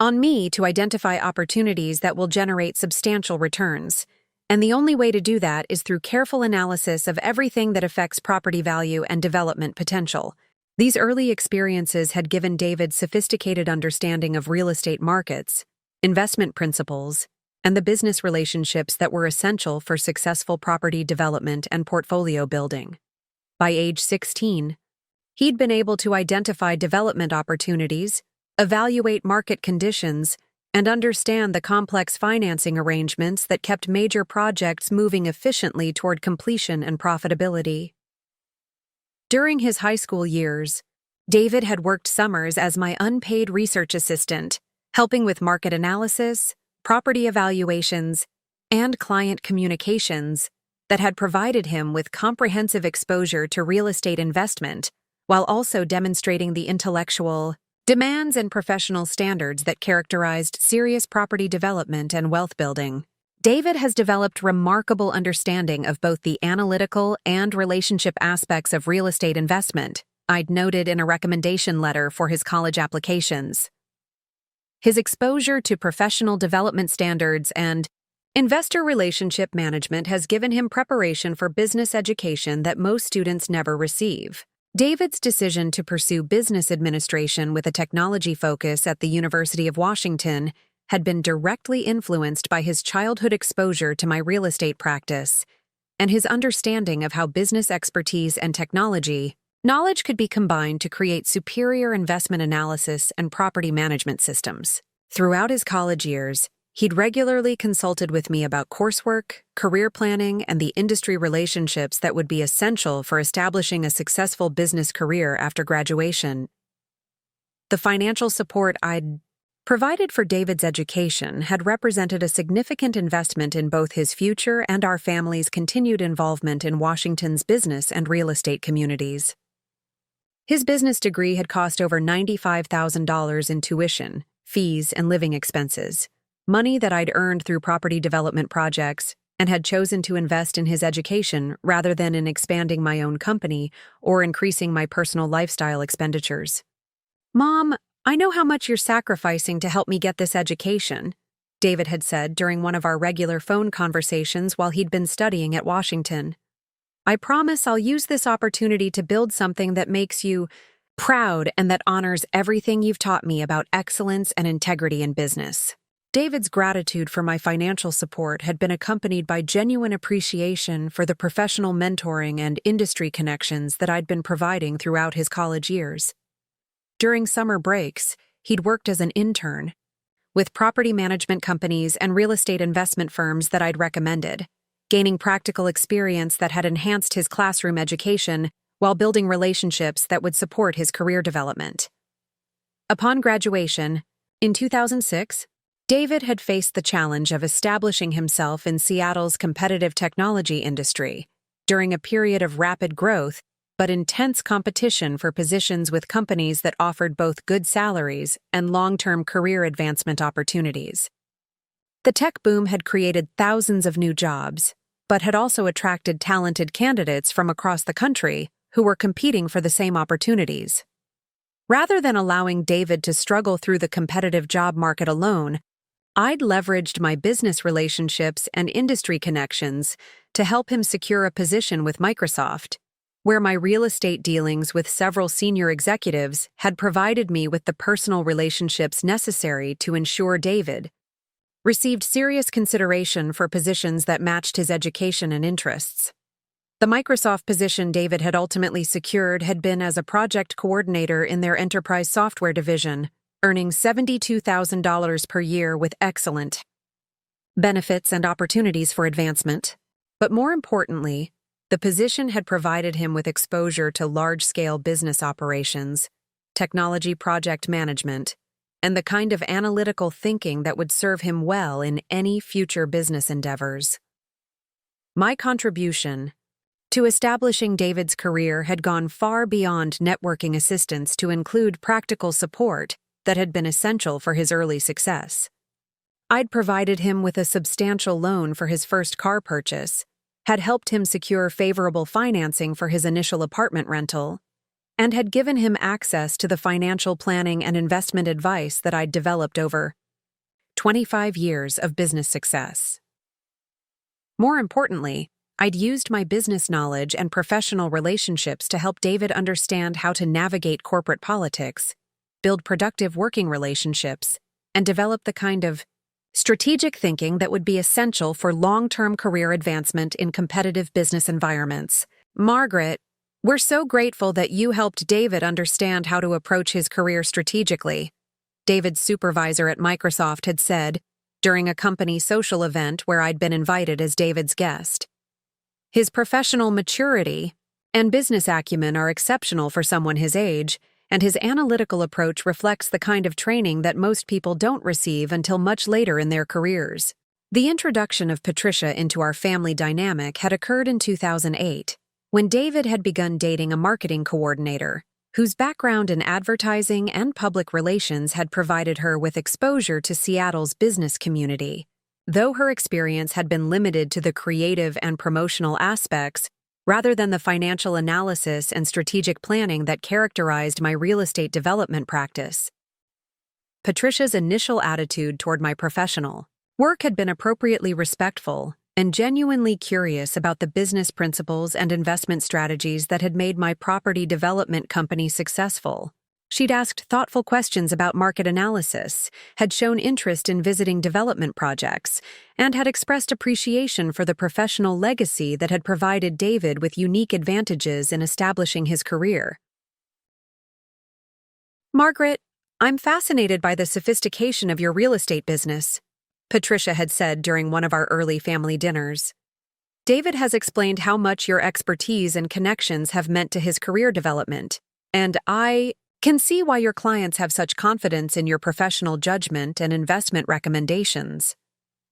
on me to identify opportunities that will generate substantial returns, and the only way to do that is through careful analysis of everything that affects property value and development potential." These early experiences had given David sophisticated understanding of real estate markets, investment principles, and the business relationships that were essential for successful property development and portfolio building. By age 16, he'd been able to identify development opportunities, evaluate market conditions, and understand the complex financing arrangements that kept major projects moving efficiently toward completion and profitability. During his high school years, David had worked summers as my unpaid research assistant, helping with market analysis, property evaluations, and client communications that had provided him with comprehensive exposure to real estate investment, while also demonstrating the intellectual demands and professional standards that characterized serious property development and wealth building. David has developed remarkable understanding of both the analytical and relationship aspects of real estate investment, I'd noted in a recommendation letter for his college applications. His exposure to professional development standards and investor relationship management has given him preparation for business education that most students never receive. David's decision to pursue business administration with a technology focus at the University of Washington had been directly influenced by his childhood exposure to my real estate practice and his understanding of how business expertise and technology knowledge could be combined to create superior investment analysis and property management systems. Throughout his college years, he'd regularly consulted with me about coursework, career planning, and the industry relationships that would be essential for establishing a successful business career after graduation. The financial support I'd provided for David's education had represented a significant investment in both his future and our family's continued involvement in Washington's business and real estate communities. His business degree had cost over $95,000 in tuition, fees, and living expenses, money that I'd earned through property development projects, and had chosen to invest in his education rather than in expanding my own company or increasing my personal lifestyle expenditures. "Mom, I know how much you're sacrificing to help me get this education," David had said during one of our regular phone conversations while he'd been studying at Washington. "I promise I'll use this opportunity to build something that makes you proud and that honors everything you've taught me about excellence and integrity in business." David's gratitude for my financial support had been accompanied by genuine appreciation for the professional mentoring and industry connections that I'd been providing throughout his college years. During summer breaks, he'd worked as an intern with property management companies and real estate investment firms that I'd recommended, gaining practical experience that had enhanced his classroom education while building relationships that would support his career development. Upon graduation, in 2006, David had faced the challenge of establishing himself in Seattle's competitive technology industry during a period of rapid growth but intense competition for positions with companies that offered both good salaries and long-term career advancement opportunities. The tech boom had created thousands of new jobs, but had also attracted talented candidates from across the country who were competing for the same opportunities. Rather than allowing David to struggle through the competitive job market alone, I'd leveraged my business relationships and industry connections to help him secure a position with Microsoft, where my real estate dealings with several senior executives had provided me with the personal relationships necessary to ensure David received serious consideration for positions that matched his education and interests. The Microsoft position David had ultimately secured had been as a project coordinator in their enterprise software division, earning $72,000 per year with excellent benefits and opportunities for advancement. But more importantly, the position had provided him with exposure to large-scale business operations, technology project management, and the kind of analytical thinking that would serve him well in any future business endeavors. My contribution to establishing David's career had gone far beyond networking assistance to include practical support that had been essential for his early success. I'd provided him with a substantial loan for his first car purchase, had helped him secure favorable financing for his initial apartment rental, and had given him access to the financial planning and investment advice that I'd developed over 25 years of business success. More importantly, I'd used my business knowledge and professional relationships to help David understand how to navigate corporate politics, build productive working relationships, and develop the kind of strategic thinking that would be essential for long-term career advancement in competitive business environments. "Margaret, we're so grateful that you helped David understand how to approach his career strategically," David's supervisor at Microsoft had said during a company social event where I'd been invited as David's guest. "His professional maturity and business acumen are exceptional for someone his age, and his analytical approach reflects the kind of training that most people don't receive until much later in their careers." The introduction of Patricia into our family dynamic had occurred in 2008, when David had begun dating a marketing coordinator, whose background in advertising and public relations had provided her with exposure to Seattle's business community. Though her experience had been limited to the creative and promotional aspects, rather than the financial analysis and strategic planning that characterized my real estate development practice. Patricia's initial attitude toward my professional work had been appropriately respectful and genuinely curious about the business principles and investment strategies that had made my property development company successful. She'd asked thoughtful questions about market analysis, had shown interest in visiting development projects, and had expressed appreciation for the professional legacy that had provided David with unique advantages in establishing his career. "Margaret, I'm fascinated by the sophistication of your real estate business," Patricia had said during one of our early family dinners. "David has explained how much your expertise and connections have meant to his career development, and I Can see why your clients have such confidence in your professional judgment and investment recommendations.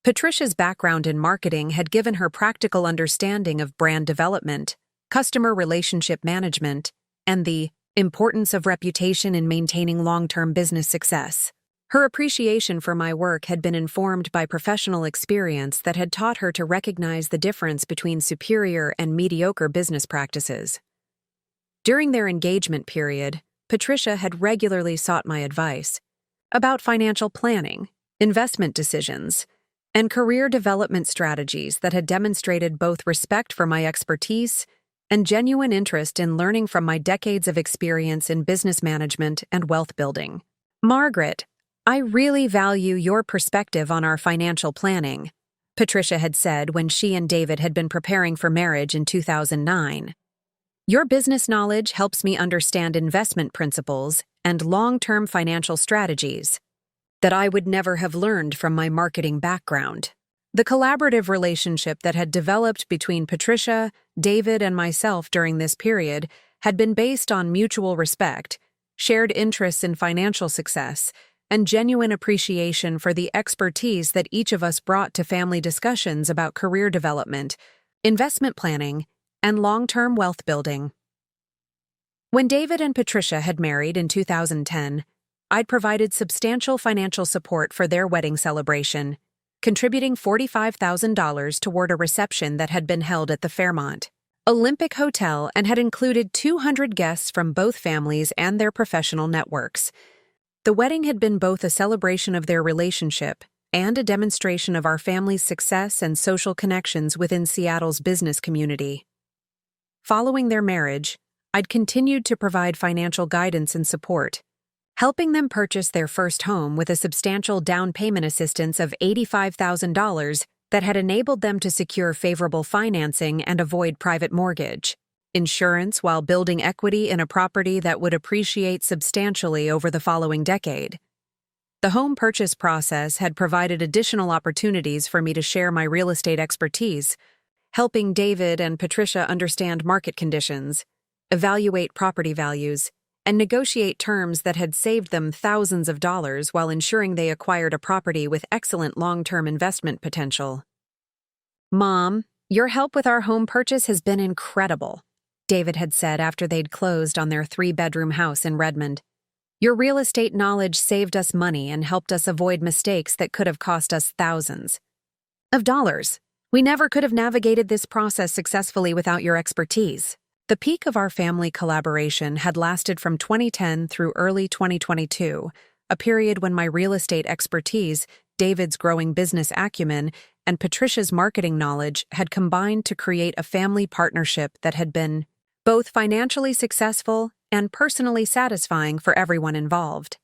Patricia's background in marketing had given her practical understanding of brand development, customer relationship management, and the importance of reputation in maintaining long-term business success. Her appreciation for my work had been informed by professional experience that had taught her to recognize the difference between superior and mediocre business practices. During their engagement period, Patricia had regularly sought my advice about financial planning, investment decisions, and career development strategies that had demonstrated both respect for my expertise and genuine interest in learning from my decades of experience in business management and wealth building. "Margaret, I really value your perspective on our financial planning," Patricia had said when she and David had been preparing for marriage in 2009. "Your business knowledge helps me understand investment principles and long-term financial strategies that I would never have learned from my marketing background." The collaborative relationship that had developed between Patricia, David, and myself during this period had been based on mutual respect, shared interests in financial success, and genuine appreciation for the expertise that each of us brought to family discussions about career development, investment planning, and long-term wealth building. When David and Patricia had married in 2010, I'd provided substantial financial support for their wedding celebration, contributing $45,000 toward a reception that had been held at the Fairmont Olympic Hotel and had included 200 guests from both families and their professional networks. The wedding had been both a celebration of their relationship and a demonstration of our family's success and social connections within Seattle's business community. Following their marriage, I'd continued to provide financial guidance and support, helping them purchase their first home with a substantial down payment assistance of $85,000 that had enabled them to secure favorable financing and avoid private mortgage, insurance while building equity in a property that would appreciate substantially over the following decade. The home purchase process had provided additional opportunities for me to share my real estate expertise, helping David and Patricia understand market conditions, evaluate property values, and negotiate terms that had saved them thousands of dollars while ensuring they acquired a property with excellent long-term investment potential. "Mom, your help with our home purchase has been incredible," David had said after they'd closed on their 3-bedroom house in Redmond. "Your real estate knowledge saved us money and helped us avoid mistakes that could have cost us thousands of dollars. We never could have navigated this process successfully without your expertise." The peak of our family collaboration had lasted from 2010 through early 2022, a period when my real estate expertise, David's growing business acumen, and Patricia's marketing knowledge had combined to create a family partnership that had been both financially successful and personally satisfying for everyone involved.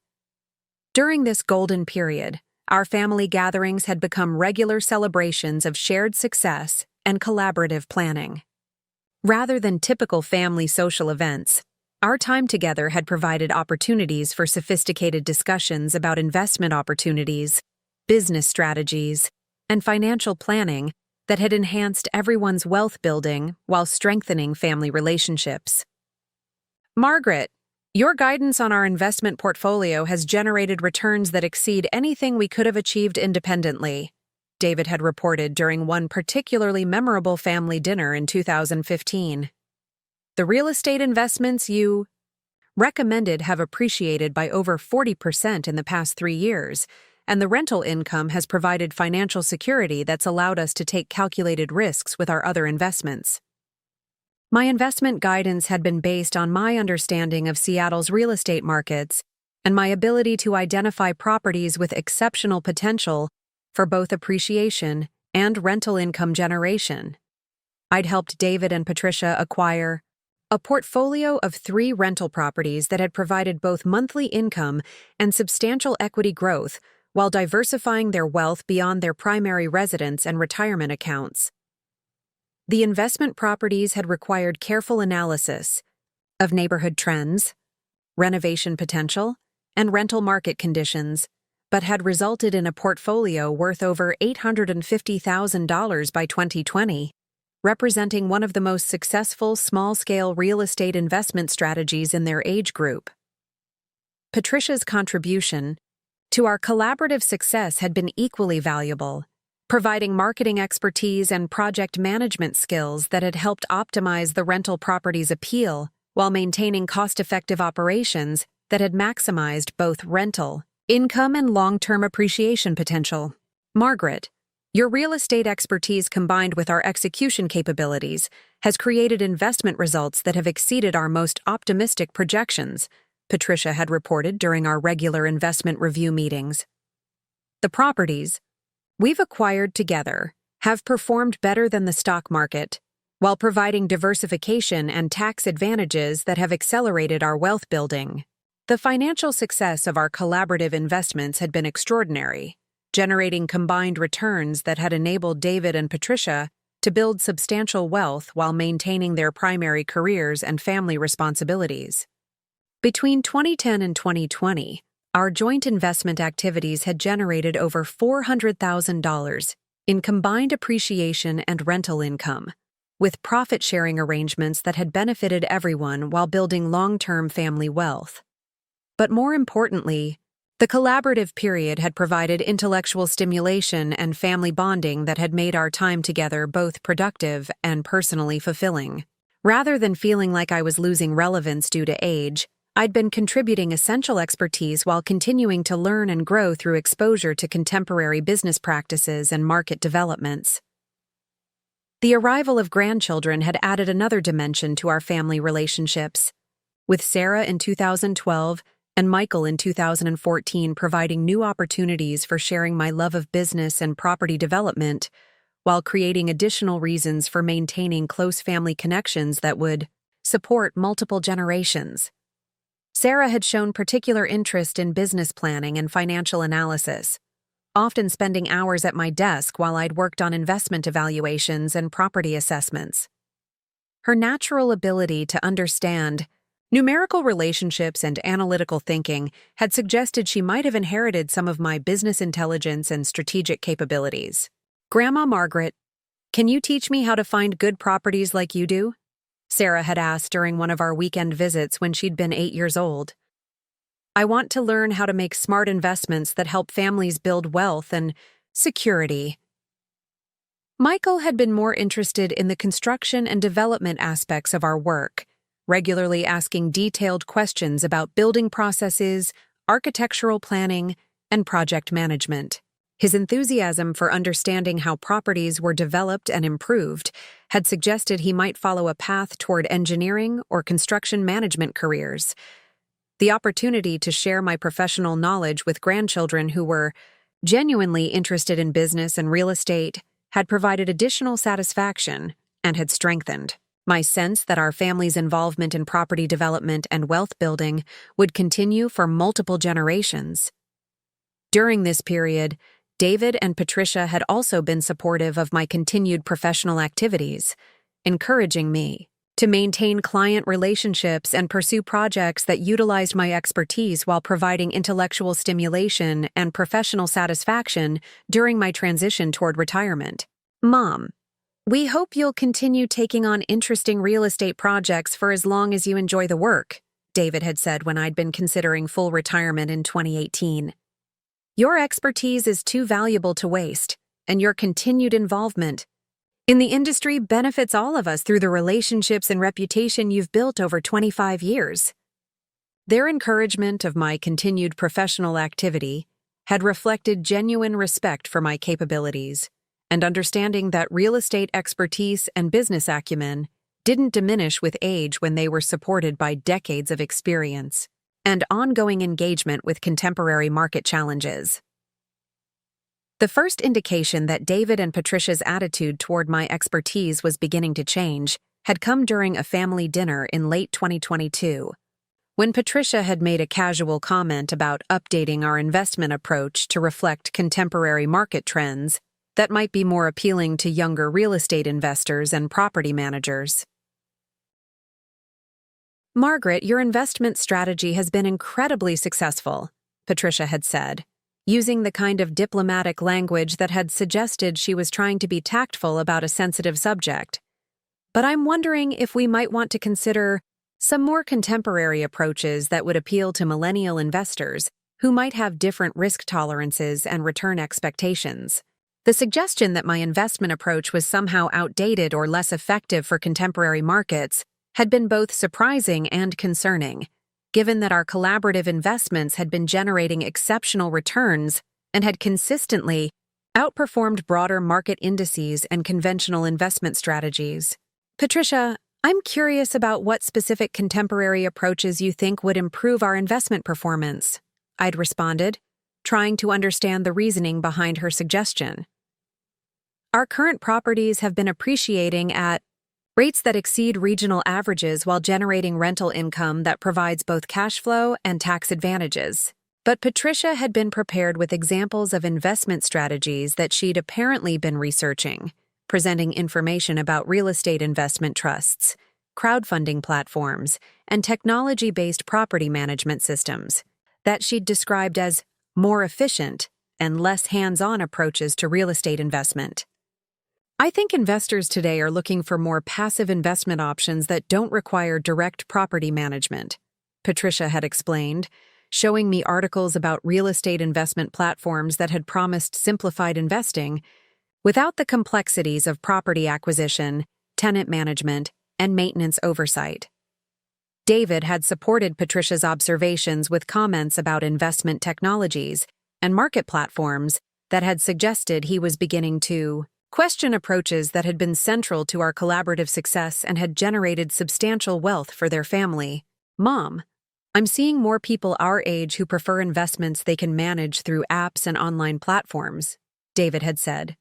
During this golden period, our family gatherings had become regular celebrations of shared success and collaborative planning. Rather than typical family social events, our time together had provided opportunities for sophisticated discussions about investment opportunities, business strategies, and financial planning that had enhanced everyone's wealth building while strengthening family relationships. "Margaret, your guidance on our investment portfolio has generated returns that exceed anything we could have achieved independently," David had reported during one particularly memorable family dinner in 2015. "The real estate investments you recommended have appreciated by over 40% in the past 3 years, and the rental income has provided financial security that's allowed us to take calculated risks with our other investments." My investment guidance had been based on my understanding of Seattle's real estate markets and my ability to identify properties with exceptional potential for both appreciation and rental income generation. I'd helped David and Patricia acquire a portfolio of 3 rental properties that had provided both monthly income and substantial equity growth while diversifying their wealth beyond their primary residence and retirement accounts. The investment properties had required careful analysis of neighborhood trends, renovation potential, and rental market conditions, but had resulted in a portfolio worth over $850,000 by 2020, representing one of the most successful small-scale real estate investment strategies in their age group. Patricia's contribution to our collaborative success had been equally valuable, providing marketing expertise and project management skills that had helped optimize the rental property's appeal while maintaining cost-effective operations that had maximized both rental income and long-term appreciation potential. Margaret, your real estate expertise combined with our execution capabilities has created investment results that have exceeded our most optimistic projections, Patricia had reported during our regular investment review meetings. The properties we've acquired together have performed better than the stock market, while providing diversification and tax advantages that have accelerated our wealth building. The financial success of our collaborative investments had been extraordinary, generating combined returns that had enabled David and Patricia to build substantial wealth while maintaining their primary careers and family responsibilities. Between 2010 and 2020, our joint investment activities had generated over $400,000 in combined appreciation and rental income, with profit-sharing arrangements that had benefited everyone while building long-term family wealth. But more importantly, the collaborative period had provided intellectual stimulation and family bonding that had made our time together both productive and personally fulfilling. Rather than feeling like I was losing relevance due to age, I'd been contributing essential expertise while continuing to learn and grow through exposure to contemporary business practices and market developments. The arrival of grandchildren had added another dimension to our family relationships, with Sarah in 2012 and Michael in 2014 providing new opportunities for sharing my love of business and property development, while creating additional reasons for maintaining close family connections that would support multiple generations. Sarah had shown particular interest in business planning and financial analysis, often spending hours at my desk while I'd worked on investment evaluations and property assessments. Her natural ability to understand numerical relationships and analytical thinking had suggested she might have inherited some of my business intelligence and strategic capabilities. "Grandma Margaret, can you teach me how to find good properties like you do?" Sarah had asked during one of our weekend visits when she'd been 8 years old. "I want to learn how to make smart investments that help families build wealth and security." Michael had been more interested in the construction and development aspects of our work, regularly asking detailed questions about building processes, architectural planning, and project management. His enthusiasm for understanding how properties were developed and improved had suggested he might follow a path toward engineering or construction management careers. The opportunity to share my professional knowledge with grandchildren who were genuinely interested in business and real estate had provided additional satisfaction and had strengthened my sense that our family's involvement in property development and wealth building would continue for multiple generations. During this period, David and Patricia had also been supportive of my continued professional activities, encouraging me to maintain client relationships and pursue projects that utilized my expertise while providing intellectual stimulation and professional satisfaction during my transition toward retirement. "Mom, we hope you'll continue taking on interesting real estate projects for as long as you enjoy the work," David had said when I'd been considering full retirement in 2018. "Your expertise is too valuable to waste, and your continued involvement in the industry benefits all of us through the relationships and reputation you've built over 25 years. Their encouragement of my continued professional activity had reflected genuine respect for my capabilities and understanding that real estate expertise and business acumen didn't diminish with age when they were supported by decades of experience and ongoing engagement with contemporary market challenges. The first indication that David and Patricia's attitude toward my expertise was beginning to change had come during a family dinner in late 2022, when Patricia had made a casual comment about updating our investment approach to reflect contemporary market trends that might be more appealing to younger real estate investors and property managers. "Margaret, your investment strategy has been incredibly successful," Patricia had said, using the kind of diplomatic language that had suggested she was trying to be tactful about a sensitive subject. "But I'm wondering if we might want to consider some more contemporary approaches that would appeal to millennial investors who might have different risk tolerances and return expectations. The suggestion that my investment approach was somehow outdated or less effective for contemporary markets had been both surprising and concerning, given that our collaborative investments had been generating exceptional returns and had consistently outperformed broader market indices and conventional investment strategies. Patricia, I'm curious about what specific contemporary approaches you think would improve our investment performance, I'd responded, trying to understand the reasoning behind her suggestion. Our current properties have been appreciating at rates that exceed regional averages while generating rental income that provides both cash flow and tax advantages. But Patricia had been prepared with examples of investment strategies that she'd apparently been researching, presenting information about real estate investment trusts, crowdfunding platforms, and technology-based property management systems that she'd described as more efficient and less hands-on approaches to real estate investment. I think investors today are looking for more passive investment options that don't require direct property management, Patricia had explained, showing me articles about real estate investment platforms that had promised simplified investing without the complexities of property acquisition, tenant management, and maintenance oversight. David had supported Patricia's observations with comments about investment technologies and market platforms that had suggested he was beginning to question approaches that had been central to our collaborative success and had generated substantial wealth for their family. Mom, I'm seeing more people our age who prefer investments they can manage through apps and online platforms, David had said.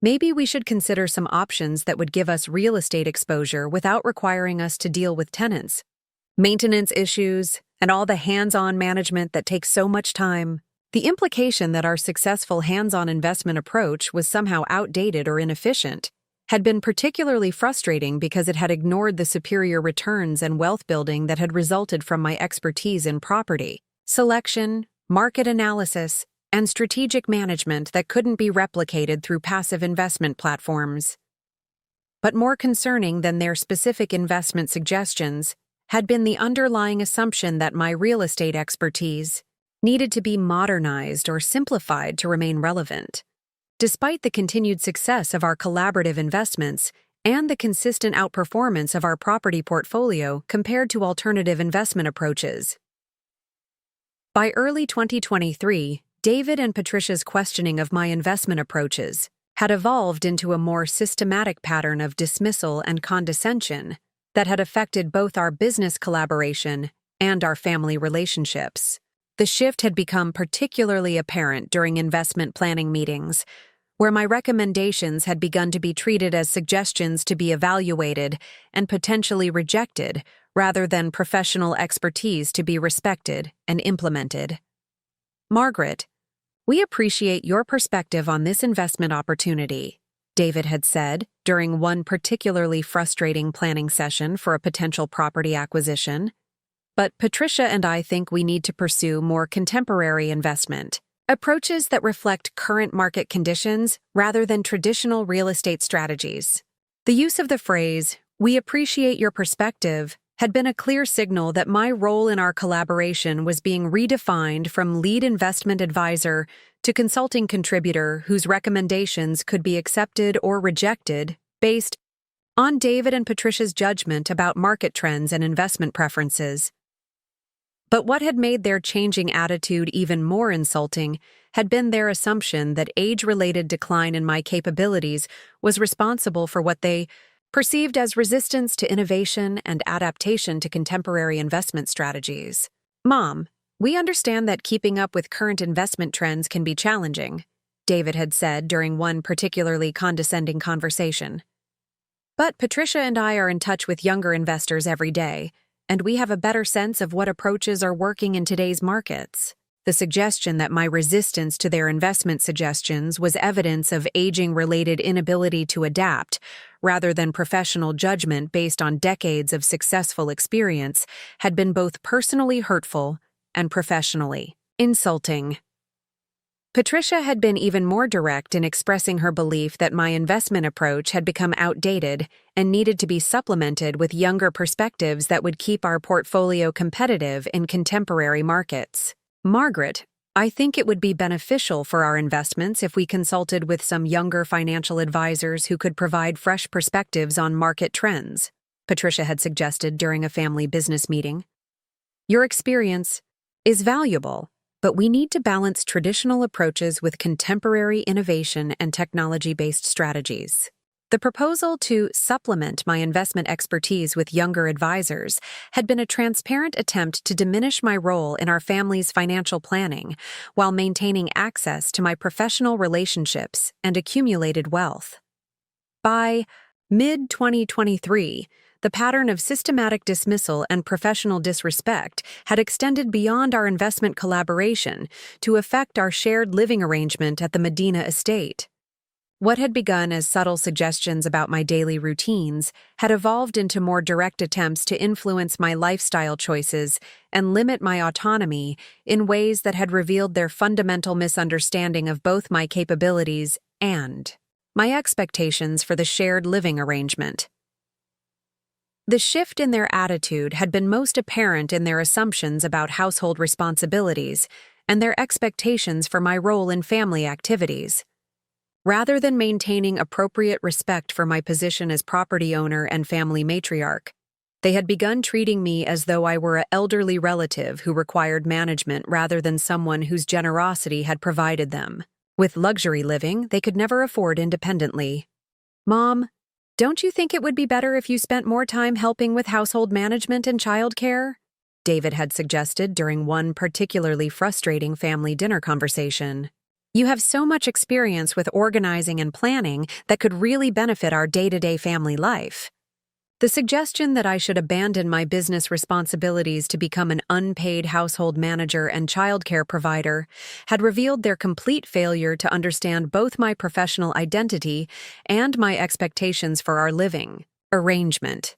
Maybe we should consider some options that would give us real estate exposure without requiring us to deal with tenants, maintenance issues, and all the hands-on management that takes so much time. The implication that our successful hands-on investment approach was somehow outdated or inefficient had been particularly frustrating because it had ignored the superior returns and wealth building that had resulted from my expertise in property selection, market analysis, and strategic management that couldn't be replicated through passive investment platforms. But more concerning than their specific investment suggestions had been the underlying assumption that my real estate expertise needed to be modernized or simplified to remain relevant. Despite the continued success of our collaborative investments and the consistent outperformance of our property portfolio compared to alternative investment approaches. By early 2023, David and Patricia's questioning of my investment approaches had evolved into a more systematic pattern of dismissal and condescension that had affected both our business collaboration and our family relationships. The shift had become particularly apparent during investment planning meetings, where my recommendations had begun to be treated as suggestions to be evaluated and potentially rejected, rather than professional expertise to be respected and implemented. Margaret, we appreciate your perspective on this investment opportunity, David had said during one particularly frustrating planning session for a potential property acquisition. But Patricia and I think we need to pursue more contemporary investment approaches that reflect current market conditions rather than traditional real estate strategies. The use of the phrase, "We appreciate your perspective," had been a clear signal that my role in our collaboration was being redefined from lead investment advisor to consulting contributor whose recommendations could be accepted or rejected based on David and Patricia's judgment about market trends and investment preferences. But what had made their changing attitude even more insulting had been their assumption that age-related decline in my capabilities was responsible for what they perceived as resistance to innovation and adaptation to contemporary investment strategies. Mom, we understand that keeping up with current investment trends can be challenging, David had said during one particularly condescending conversation. But Patricia and I are in touch with younger investors every day, and we have a better sense of what approaches are working in today's markets. The suggestion that my resistance to their investment suggestions was evidence of aging-related inability to adapt, rather than professional judgment based on decades of successful experience, had been both personally hurtful and professionally insulting. Patricia had been even more direct in expressing her belief that my investment approach had become outdated and needed to be supplemented with younger perspectives that would keep our portfolio competitive in contemporary markets. "Margaret, I think it would be beneficial for our investments if we consulted with some younger financial advisors who could provide fresh perspectives on market trends," Patricia had suggested during a family business meeting. "Your experience is valuable, but we need to balance traditional approaches with contemporary innovation and technology-based strategies." The proposal to supplement my investment expertise with younger advisors had been a transparent attempt to diminish my role in our family's financial planning while maintaining access to my professional relationships and accumulated wealth. By mid-2023, the pattern of systematic dismissal and professional disrespect had extended beyond our investment collaboration to affect our shared living arrangement at the Medina estate. What had begun as subtle suggestions about my daily routines had evolved into more direct attempts to influence my lifestyle choices and limit my autonomy in ways that had revealed their fundamental misunderstanding of both my capabilities and my expectations for the shared living arrangement. The shift in their attitude had been most apparent in their assumptions about household responsibilities and their expectations for my role in family activities. Rather than maintaining appropriate respect for my position as property owner and family matriarch, they had begun treating me as though I were an elderly relative who required management rather than someone whose generosity had provided them with luxury living they could never afford independently. "Mom, don't you think it would be better if you spent more time helping with household management and childcare?" David had suggested during one particularly frustrating family dinner conversation. "You have so much experience with organizing and planning that could really benefit our day-to-day family life." The suggestion that I should abandon my business responsibilities to become an unpaid household manager and childcare provider had revealed their complete failure to understand both my professional identity and my expectations for our living arrangement.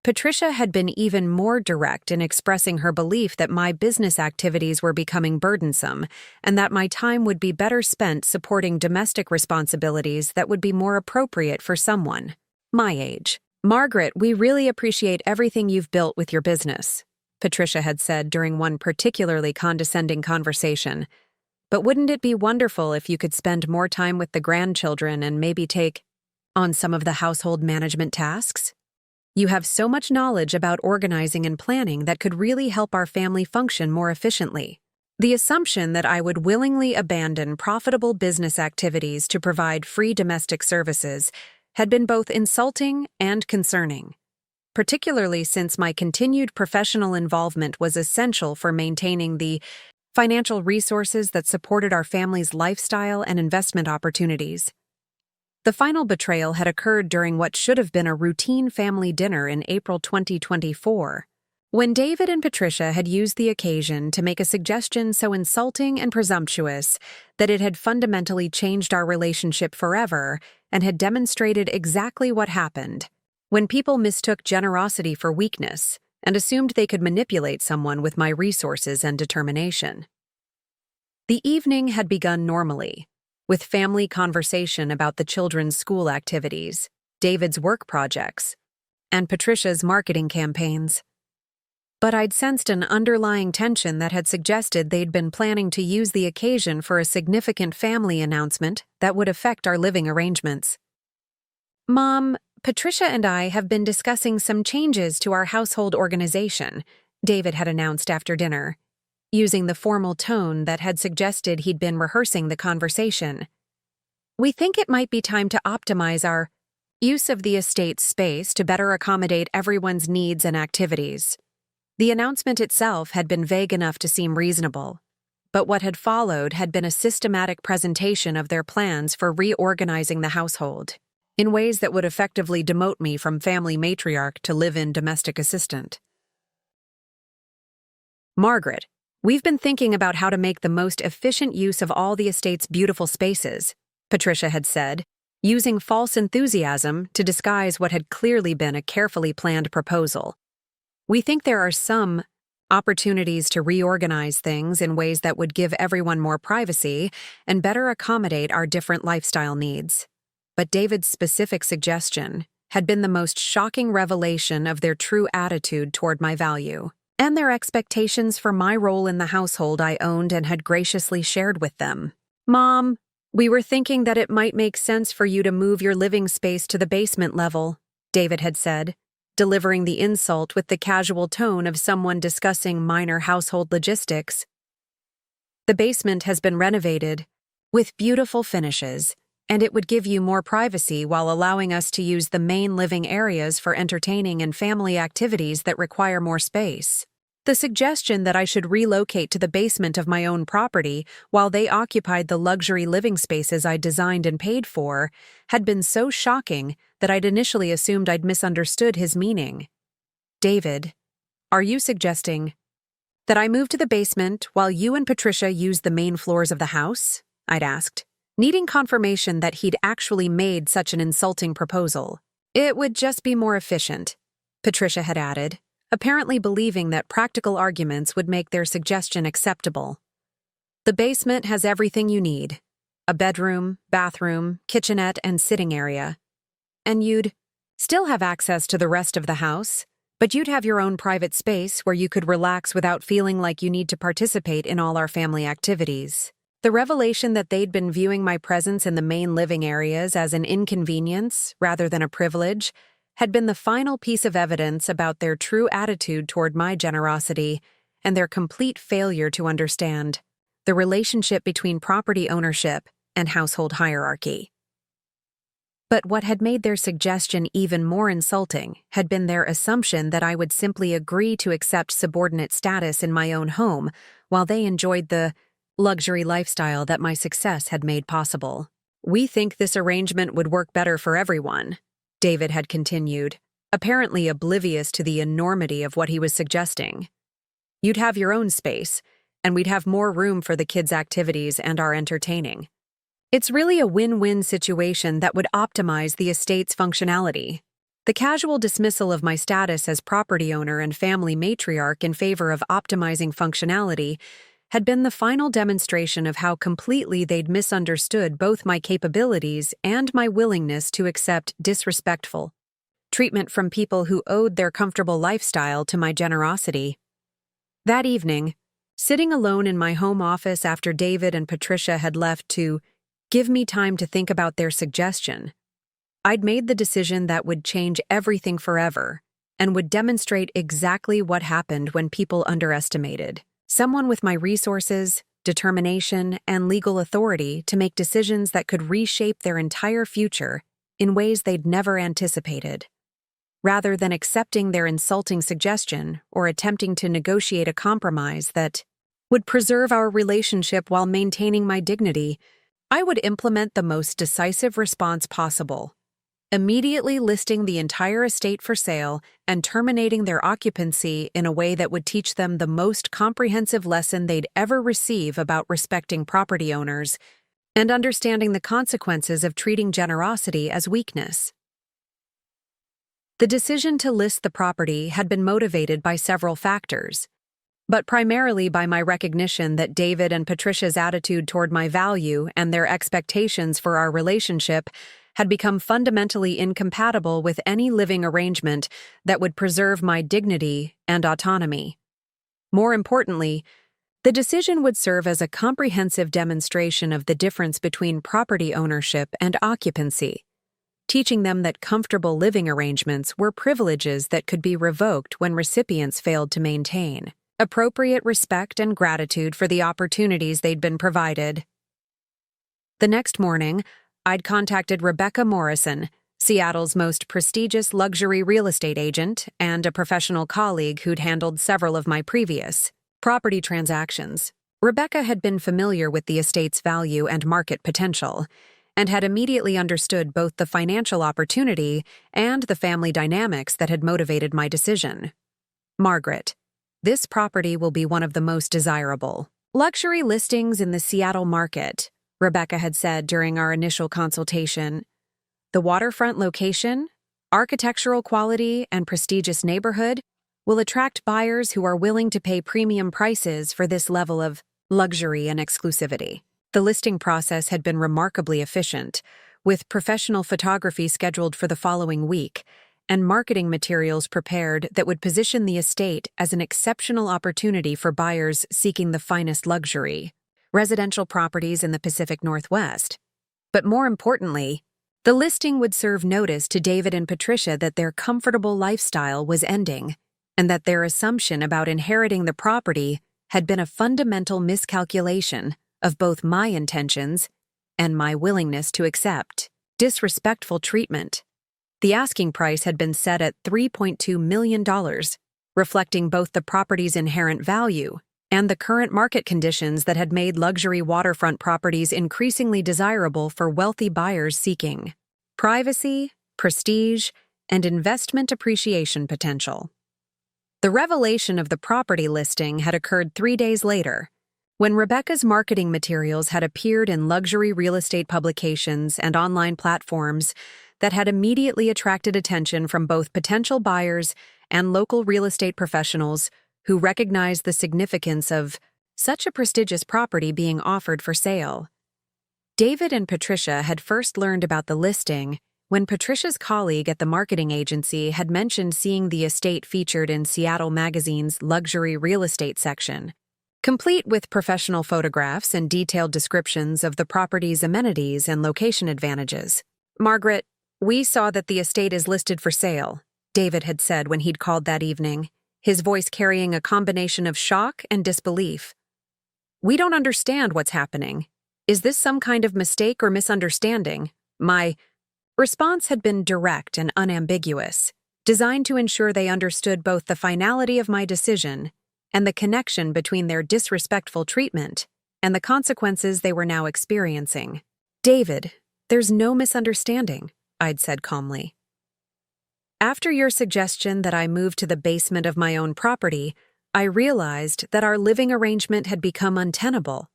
Patricia had been even more direct in expressing her belief that my business activities were becoming burdensome and that my time would be better spent supporting domestic responsibilities that would be more appropriate for someone my age. "Margaret, we really appreciate everything you've built with your business," Patricia had said during one particularly condescending conversation. "But wouldn't it be wonderful if you could spend more time with the grandchildren and maybe take on some of the household management tasks? You have so much knowledge about organizing and planning that could really help our family function more efficiently." The assumption that I would willingly abandon profitable business activities to provide free domestic services had been both insulting and concerning, particularly since my continued professional involvement was essential for maintaining the financial resources that supported our family's lifestyle and investment opportunities. The final betrayal had occurred during what should have been a routine family dinner in April 2024, when David and Patricia had used the occasion to make a suggestion so insulting and presumptuous that it had fundamentally changed our relationship forever and had demonstrated exactly what happened when people mistook generosity for weakness and assumed they could manipulate someone with my resources and determination. The evening had begun normally, with family conversation about the children's school activities, David's work projects, and Patricia's marketing campaigns. But I'd sensed an underlying tension that had suggested they'd been planning to use the occasion for a significant family announcement that would affect our living arrangements. "Mom, Patricia and I have been discussing some changes to our household organization," David had announced after dinner, using the formal tone that had suggested he'd been rehearsing the conversation. "We think it might be time to optimize our use of the estate's space to better accommodate everyone's needs and activities." The announcement itself had been vague enough to seem reasonable, but what had followed had been a systematic presentation of their plans for reorganizing the household in ways that would effectively demote me from family matriarch to live-in domestic assistant. "Margaret, we've been thinking about how to make the most efficient use of all the estate's beautiful spaces," Patricia had said, using false enthusiasm to disguise what had clearly been a carefully planned proposal. "We think there are some opportunities to reorganize things in ways that would give everyone more privacy and better accommodate our different lifestyle needs. But David's specific suggestion had been the most shocking revelation of their true attitude toward my value, and their expectations for my role in the household I owned and had graciously shared with them. "Mom, we were thinking that it might make sense for you to move your living space to the basement level," David had said, delivering the insult with the casual tone of someone discussing minor household logistics. "The basement has been renovated with beautiful finishes, and it would give you more privacy while allowing us to use the main living areas for entertaining and family activities that require more space." The suggestion that I should relocate to the basement of my own property while they occupied the luxury living spaces I designed and paid for had been so shocking that I'd initially assumed I'd misunderstood his meaning. "David, are you suggesting that I move to the basement while you and Patricia use the main floors of the house?" I'd asked, needing confirmation that he'd actually made such an insulting proposal. "It would just be more efficient," Patricia had added, apparently believing that practical arguments would make their suggestion acceptable. "The basement has everything you need: a bedroom, bathroom, kitchenette, and sitting area. And you'd still have access to the rest of the house, but you'd have your own private space where you could relax without feeling like you need to participate in all our family activities." The revelation that they'd been viewing my presence in the main living areas as an inconvenience rather than a privilege had been the final piece of evidence about their true attitude toward my generosity and their complete failure to understand the relationship between property ownership and household hierarchy. But what had made their suggestion even more insulting had been their assumption that I would simply agree to accept subordinate status in my own home while they enjoyed the luxury lifestyle that my success had made possible. "We think this arrangement would work better for everyone," David had continued, apparently oblivious to the enormity of what he was suggesting. "You'd have your own space, and we'd have more room for the kids' activities and our entertaining. It's really a win-win situation that would optimize the estate's functionality." The casual dismissal of my status as property owner and family matriarch in favor of optimizing functionality had been the final demonstration of how completely they'd misunderstood both my capabilities and my willingness to accept disrespectful treatment from people who owed their comfortable lifestyle to my generosity. That evening, sitting alone in my home office after David and Patricia had left to give me time to think about their suggestion, I'd made the decision that would change everything forever and would demonstrate exactly what happened when people underestimated someone with my resources, determination, and legal authority to make decisions that could reshape their entire future in ways they'd never anticipated. Rather than accepting their insulting suggestion or attempting to negotiate a compromise that would preserve our relationship while maintaining my dignity, I would implement the most decisive response possible, immediately listing the entire estate for sale and terminating their occupancy in a way that would teach them the most comprehensive lesson they'd ever receive about respecting property owners and understanding the consequences of treating generosity as weakness. The decision to list the property had been motivated by several factors, but primarily by my recognition that David and Patricia's attitude toward my value and their expectations for our relationship had become fundamentally incompatible with any living arrangement that would preserve my dignity and autonomy. More importantly, the decision would serve as a comprehensive demonstration of the difference between property ownership and occupancy, teaching them that comfortable living arrangements were privileges that could be revoked when recipients failed to maintain appropriate respect and gratitude for the opportunities they'd been provided. The next morning, I'd contacted Rebecca Morrison, Seattle's most prestigious luxury real estate agent and a professional colleague who'd handled several of my previous property transactions. Rebecca had been familiar with the estate's value and market potential, and had immediately understood both the financial opportunity and the family dynamics that had motivated my decision. "Margaret, this property will be one of the most desirable luxury listings in the Seattle market," Rebecca had said during our initial consultation. "The waterfront location, architectural quality, and prestigious neighborhood will attract buyers who are willing to pay premium prices for this level of luxury and exclusivity. The listing process had been remarkably efficient, with professional photography scheduled for the following week and marketing materials prepared that would position the estate as an exceptional opportunity for buyers seeking the finest luxury, residential properties in the Pacific Northwest. But more importantly, the listing would serve notice to David and Patricia that their comfortable lifestyle was ending, and that their assumption about inheriting the property had been a fundamental miscalculation of both my intentions and my willingness to accept disrespectful treatment. The asking price had been set at $3.2 million, reflecting both the property's inherent value and the current market conditions that had made luxury waterfront properties increasingly desirable for wealthy buyers seeking privacy, prestige, and investment appreciation potential. The revelation of the property listing had occurred 3 days later, when Rebecca's marketing materials had appeared in luxury real estate publications and online platforms that had immediately attracted attention from both potential buyers and local real estate professionals who recognized the significance of such a prestigious property being offered for sale. David and Patricia had first learned about the listing when Patricia's colleague at the marketing agency had mentioned seeing the estate featured in Seattle Magazine's luxury real estate section, complete with professional photographs and detailed descriptions of the property's amenities and location advantages. "Margaret, we saw that the estate is listed for sale," David had said when he'd called that evening, his voice carrying a combination of shock and disbelief. "We don't understand what's happening. Is this some kind of mistake or misunderstanding?" My response had been direct and unambiguous, designed to ensure they understood both the finality of my decision and the connection between their disrespectful treatment and the consequences they were now experiencing. "David, there's no misunderstanding," I'd said calmly. "After your suggestion that I move to the basement of my own property, I realized that our living arrangement had become untenable.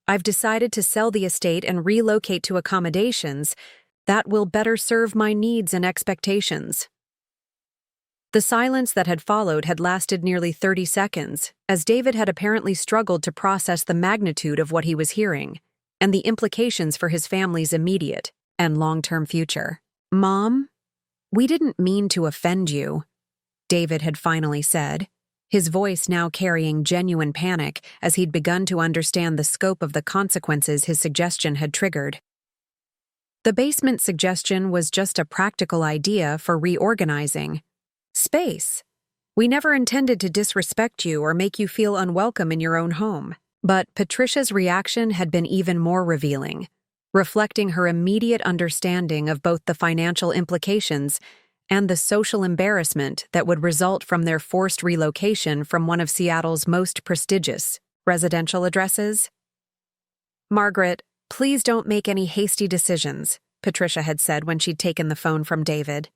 I've decided to sell the estate and relocate to accommodations that will better serve my needs and expectations." The silence that had followed had lasted nearly 30 seconds, as David had apparently struggled to process the magnitude of what he was hearing and the implications for his family's immediate and long-term future. "Mom, we didn't mean to offend you," David had finally said, his voice now carrying genuine panic as he'd begun to understand the scope of the consequences his suggestion had triggered. The basement suggestion was just a practical idea for reorganizing space. We never intended to disrespect you or make you feel unwelcome in your own home. But Patricia's reaction had been even more revealing, reflecting her immediate understanding of both the financial implications and the social embarrassment that would result from their forced relocation from one of Seattle's most prestigious residential addresses. "Margaret, please don't make any hasty decisions," Patricia had said when she'd taken the phone from David.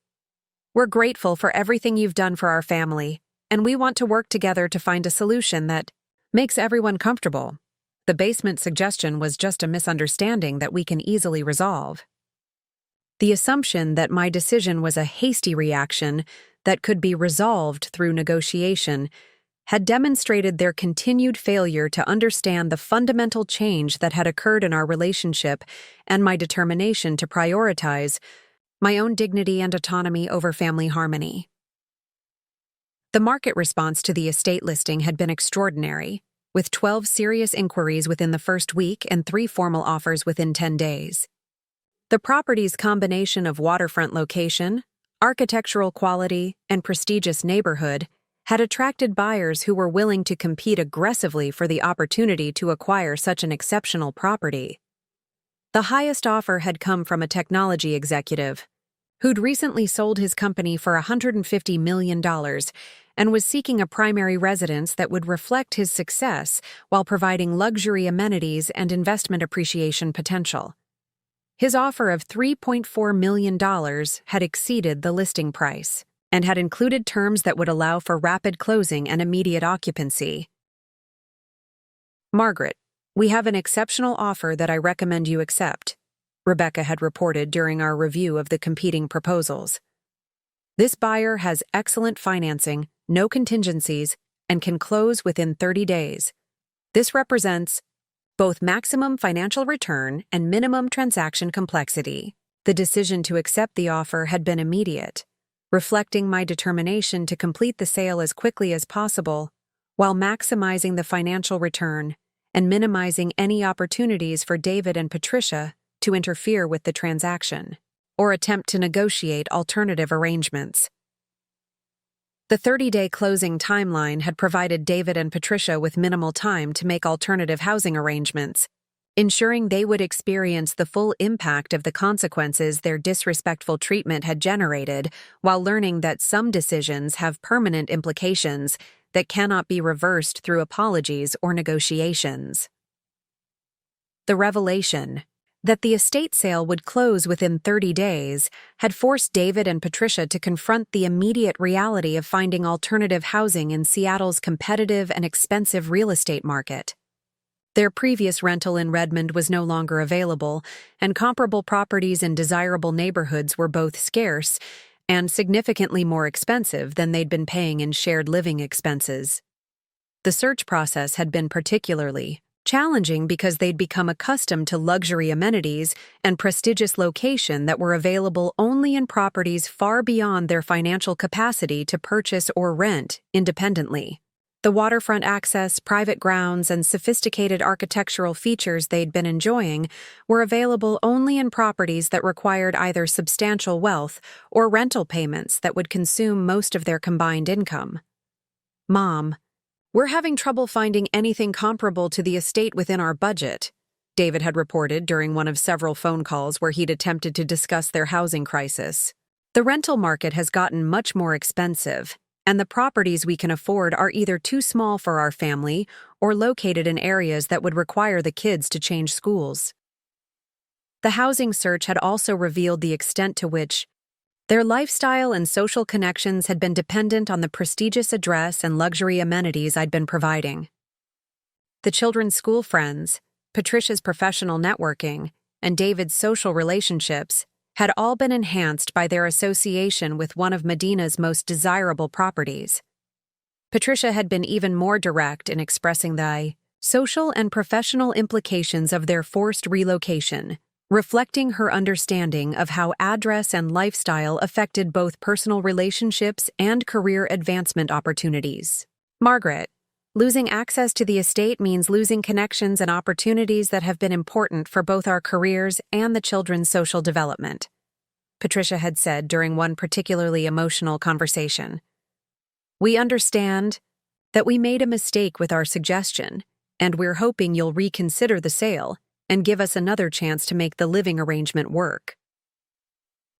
"We're grateful for everything you've done for our family, and we want to work together to find a solution that makes everyone comfortable. The basement suggestion was just a misunderstanding that we can easily resolve." The assumption that my decision was a hasty reaction that could be resolved through negotiation had demonstrated their continued failure to understand the fundamental change that had occurred in our relationship and my determination to prioritize my own dignity and autonomy over family harmony. The market response to the estate listing had been extraordinary, with 12 serious inquiries within the first week and 3 formal offers within 10 days. The property's combination of waterfront location, architectural quality, and prestigious neighborhood had attracted buyers who were willing to compete aggressively for the opportunity to acquire such an exceptional property. The highest offer had come from a technology executive who'd recently sold his company for $150 million and was seeking a primary residence that would reflect his success while providing luxury amenities and investment appreciation potential. His offer of $3.4 million had exceeded the listing price and had included terms that would allow for rapid closing and immediate occupancy. "Margaret, we have an exceptional offer that I recommend you accept," Rebecca had reported during our review of the competing proposals. "This buyer has excellent financing, no contingencies, and can close within 30 days. This represents both maximum financial return and minimum transaction complexity. The decision to accept the offer had been immediate, reflecting my determination to complete the sale as quickly as possible, while maximizing the financial return and minimizing any opportunities for David and Patricia to interfere with the transaction or attempt to negotiate alternative arrangements. The 30-day closing timeline had provided David and Patricia with minimal time to make alternative housing arrangements, ensuring they would experience the full impact of the consequences their disrespectful treatment had generated, while learning that some decisions have permanent implications that cannot be reversed through apologies or negotiations. The revelation that the estate sale would close within 30 days had forced David and Patricia to confront the immediate reality of finding alternative housing in Seattle's competitive and expensive real estate market. Their previous rental in Redmond was no longer available, and comparable properties in desirable neighborhoods were both scarce and significantly more expensive than they'd been paying in shared living expenses. The search process had been particularly challenging because they'd become accustomed to luxury amenities and prestigious location that were available only in properties far beyond their financial capacity to purchase or rent independently. The waterfront access, private grounds, and sophisticated architectural features they'd been enjoying were available only in properties that required either substantial wealth or rental payments that would consume most of their combined income. "Mom, we're having trouble finding anything comparable to the estate within our budget," David had reported during one of several phone calls where he'd attempted to discuss their housing crisis. "The rental market has gotten much more expensive, and the properties we can afford are either too small for our family or located in areas that would require the kids to change schools." The housing search had also revealed the extent to which their lifestyle and social connections had been dependent on the prestigious address and luxury amenities I'd been providing. The children's school friends, Patricia's professional networking, and David's social relationships had all been enhanced by their association with one of Medina's most desirable properties. Patricia had been even more direct in expressing the social and professional implications of their forced relocation, reflecting her understanding of how address and lifestyle affected both personal relationships and career advancement opportunities. "Margaret, losing access to the estate means losing connections and opportunities that have been important for both our careers and the children's social development," Patricia had said during one particularly emotional conversation. "We understand that we made a mistake with our suggestion, and we're hoping you'll reconsider the sale and give us another chance to make the living arrangement work."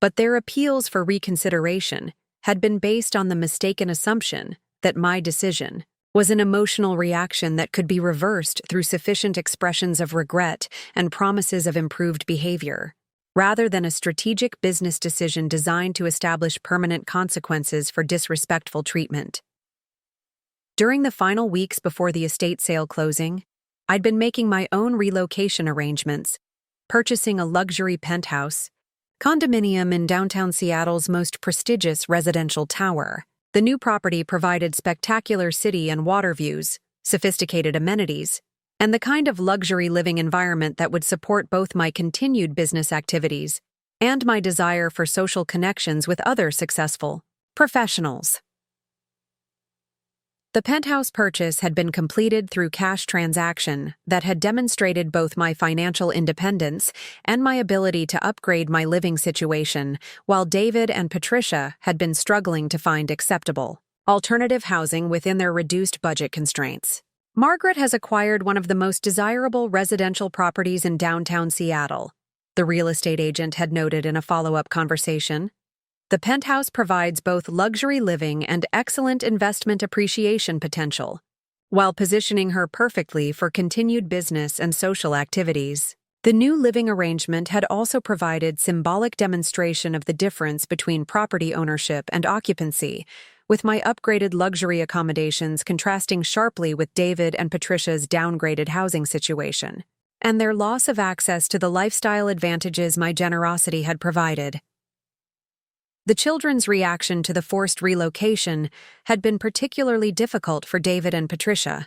But their appeals for reconsideration had been based on the mistaken assumption that my decision was an emotional reaction that could be reversed through sufficient expressions of regret and promises of improved behavior, rather than a strategic business decision designed to establish permanent consequences for disrespectful treatment. During the final weeks before the estate sale closing, I'd been making my own relocation arrangements, purchasing a luxury penthouse condominium in downtown Seattle's most prestigious residential tower. The new property provided spectacular city and water views, sophisticated amenities, and the kind of luxury living environment that would support both my continued business activities and my desire for social connections with other successful professionals. The penthouse purchase had been completed through cash transaction that had demonstrated both my financial independence and my ability to upgrade my living situation, while David and Patricia had been struggling to find acceptable alternative housing within their reduced budget constraints. "Margaret has acquired one of the most desirable residential properties in downtown Seattle," the real estate agent had noted in a follow-up conversation. "The penthouse provides both luxury living and excellent investment appreciation potential, while positioning her perfectly for continued business and social activities." The new living arrangement had also provided symbolic demonstration of the difference between property ownership and occupancy, with my upgraded luxury accommodations contrasting sharply with David and Patricia's downgraded housing situation, and their loss of access to the lifestyle advantages my generosity had provided. The children's reaction to the forced relocation had been particularly difficult for David and Patricia,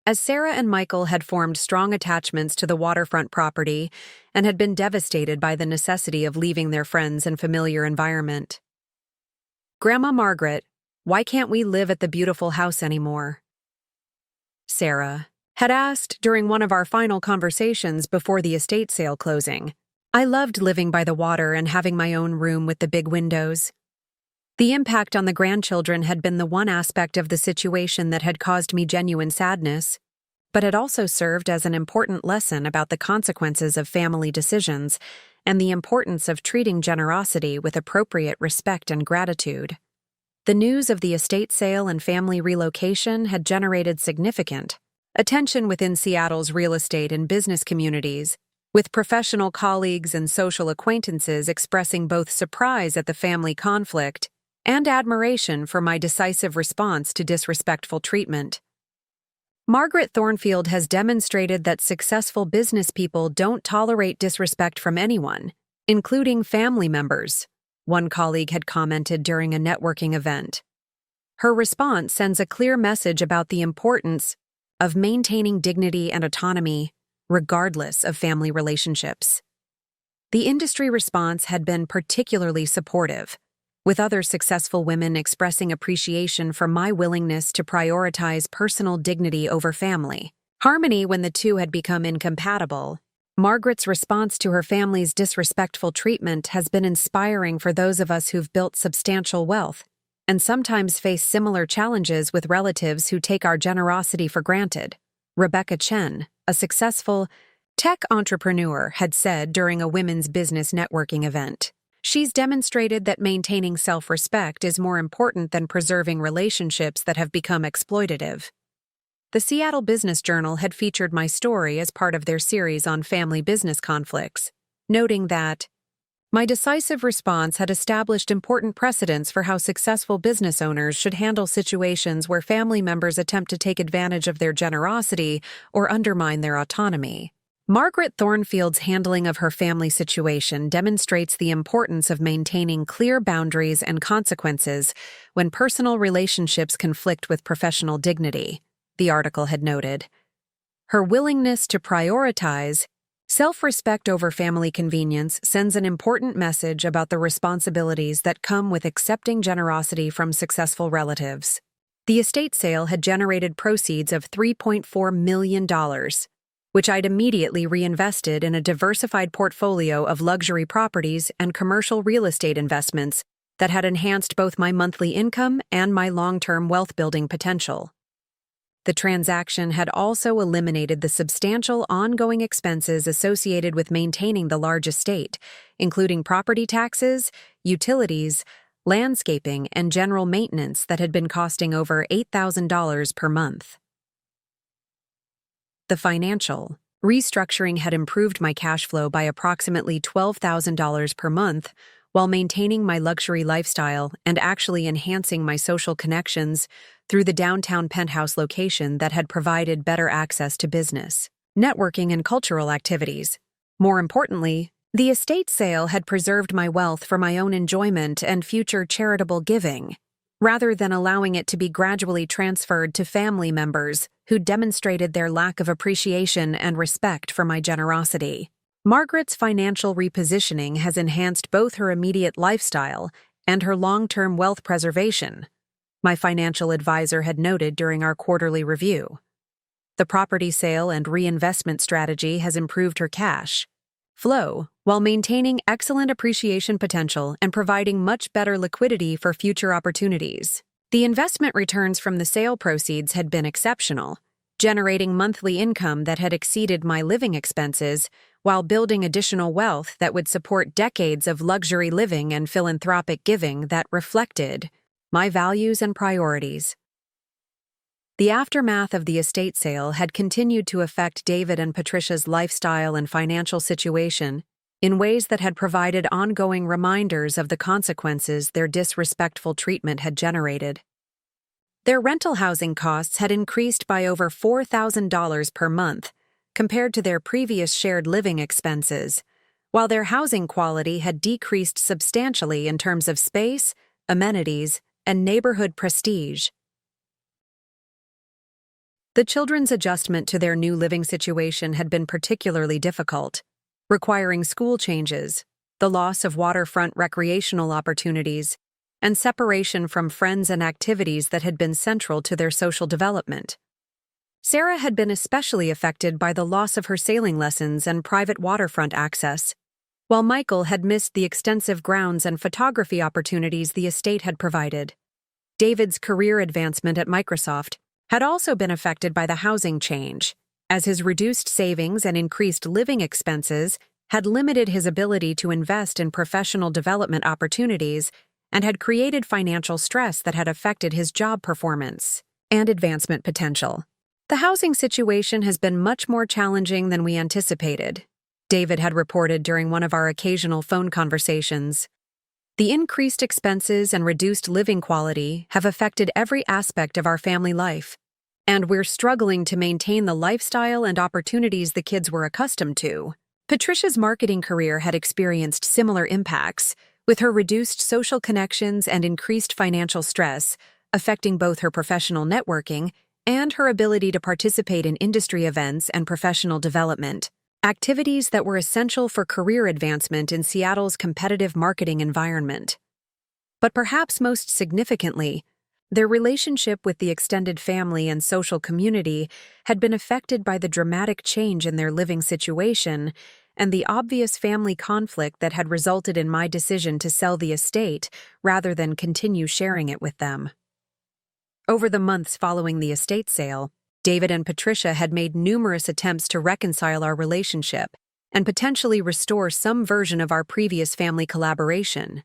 as Sarah and Michael had formed strong attachments to the waterfront property and had been devastated by the necessity of leaving their friends and familiar environment. "Grandma Margaret, why can't we live at the beautiful house anymore?" Sarah had asked during one of our final conversations before the estate sale closing. I loved living by the water and having my own room with the big windows. The impact on the grandchildren had been the one aspect of the situation that had caused me genuine sadness, but had also served as an important lesson about the consequences of family decisions and the importance of treating generosity with appropriate respect and gratitude. The news of the estate sale and family relocation had generated significant attention within Seattle's real estate and business communities, with professional colleagues and social acquaintances expressing both surprise at the family conflict and admiration for my decisive response to disrespectful treatment. Margaret Thornfield has demonstrated that successful business people don't tolerate disrespect from anyone, including family members, one colleague had commented during a networking event. Her response sends a clear message about the importance of maintaining dignity and autonomy, regardless of family relationships. The industry response had been particularly supportive, with other successful women expressing appreciation for my willingness to prioritize personal dignity over family harmony when the two had become incompatible. Margaret's response to her family's disrespectful treatment has been inspiring for those of us who've built substantial wealth and sometimes face similar challenges with relatives who take our generosity for granted. Rebecca Chen, a successful tech entrepreneur, had said during a women's business networking event. She's demonstrated that maintaining self-respect is more important than preserving relationships that have become exploitative. The Seattle Business Journal had featured my story as part of their series on family business conflicts, noting that my decisive response had established important precedents for how successful business owners should handle situations where family members attempt to take advantage of their generosity or undermine their autonomy. Margaret Thornfield's handling of her family situation demonstrates the importance of maintaining clear boundaries and consequences when personal relationships conflict with professional dignity, the article had noted. Her willingness to prioritize self-respect over family convenience sends an important message about the responsibilities that come with accepting generosity from successful relatives. The estate sale had generated proceeds of $3.4 million, which I'd immediately reinvested in a diversified portfolio of luxury properties and commercial real estate investments that had enhanced both my monthly income and my long-term wealth-building potential. The transaction had also eliminated the substantial ongoing expenses associated with maintaining the large estate, including property taxes, utilities, landscaping, and general maintenance that had been costing over $8,000 per month. The financial restructuring had improved my cash flow by approximately $12,000 per month while maintaining my luxury lifestyle and actually enhancing my social connections through the downtown penthouse location that had provided better access to business, networking, and cultural activities. More importantly, the estate sale had preserved my wealth for my own enjoyment and future charitable giving, rather than allowing it to be gradually transferred to family members who demonstrated their lack of appreciation and respect for my generosity. Margaret's financial repositioning has enhanced both her immediate lifestyle and her long-term wealth preservation, my financial advisor had noted during our quarterly review. The property sale and reinvestment strategy has improved her cash flow while maintaining excellent appreciation potential and providing much better liquidity for future opportunities. The investment returns from the sale proceeds had been exceptional, generating monthly income that had exceeded my living expenses while building additional wealth that would support decades of luxury living and philanthropic giving that reflected my values and priorities. The aftermath of the estate sale had continued to affect David and Patricia's lifestyle and financial situation in ways that had provided ongoing reminders of the consequences their disrespectful treatment had generated. Their rental housing costs had increased by over $4,000 per month compared to their previous shared living expenses, while their housing quality had decreased substantially in terms of space, amenities, and neighborhood prestige. The children's adjustment to their new living situation had been particularly difficult, requiring school changes, the loss of waterfront recreational opportunities, and separation from friends and activities that had been central to their social development. Sarah had been especially affected by the loss of her sailing lessons and private waterfront access, while Michael had missed the extensive grounds and photography opportunities the estate had provided. David's career advancement at Microsoft had also been affected by the housing change, as his reduced savings and increased living expenses had limited his ability to invest in professional development opportunities and had created financial stress that had affected his job performance and advancement potential. The housing situation has been much more challenging than we anticipated, David had reported during one of our occasional phone conversations. The increased expenses and reduced living quality have affected every aspect of our family life, and we're struggling to maintain the lifestyle and opportunities the kids were accustomed to. Patricia's marketing career had experienced similar impacts, with her reduced social connections and increased financial stress affecting both her professional networking and her ability to participate in industry events and professional development, activities that were essential for career advancement in Seattle's competitive marketing environment. But perhaps most significantly, their relationship with the extended family and social community had been affected by the dramatic change in their living situation and the obvious family conflict that had resulted in my decision to sell the estate rather than continue sharing it with them. Over the months following the estate sale, David and Patricia had made numerous attempts to reconcile our relationship and potentially restore some version of our previous family collaboration.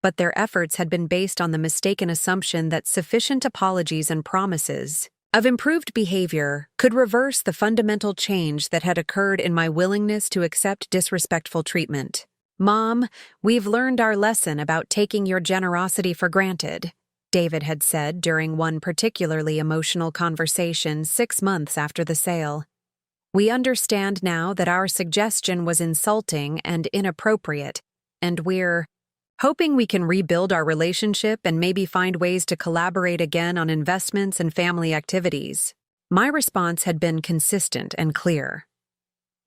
But their efforts had been based on the mistaken assumption that sufficient apologies and promises of improved behavior could reverse the fundamental change that had occurred in my willingness to accept disrespectful treatment. "Mom, we've learned our lesson about taking your generosity for granted," David had said during one particularly emotional conversation 6 months after the sale. "We understand now that our suggestion was insulting and inappropriate, and we're hoping we can rebuild our relationship and maybe find ways to collaborate again on investments and family activities." My response had been consistent and clear.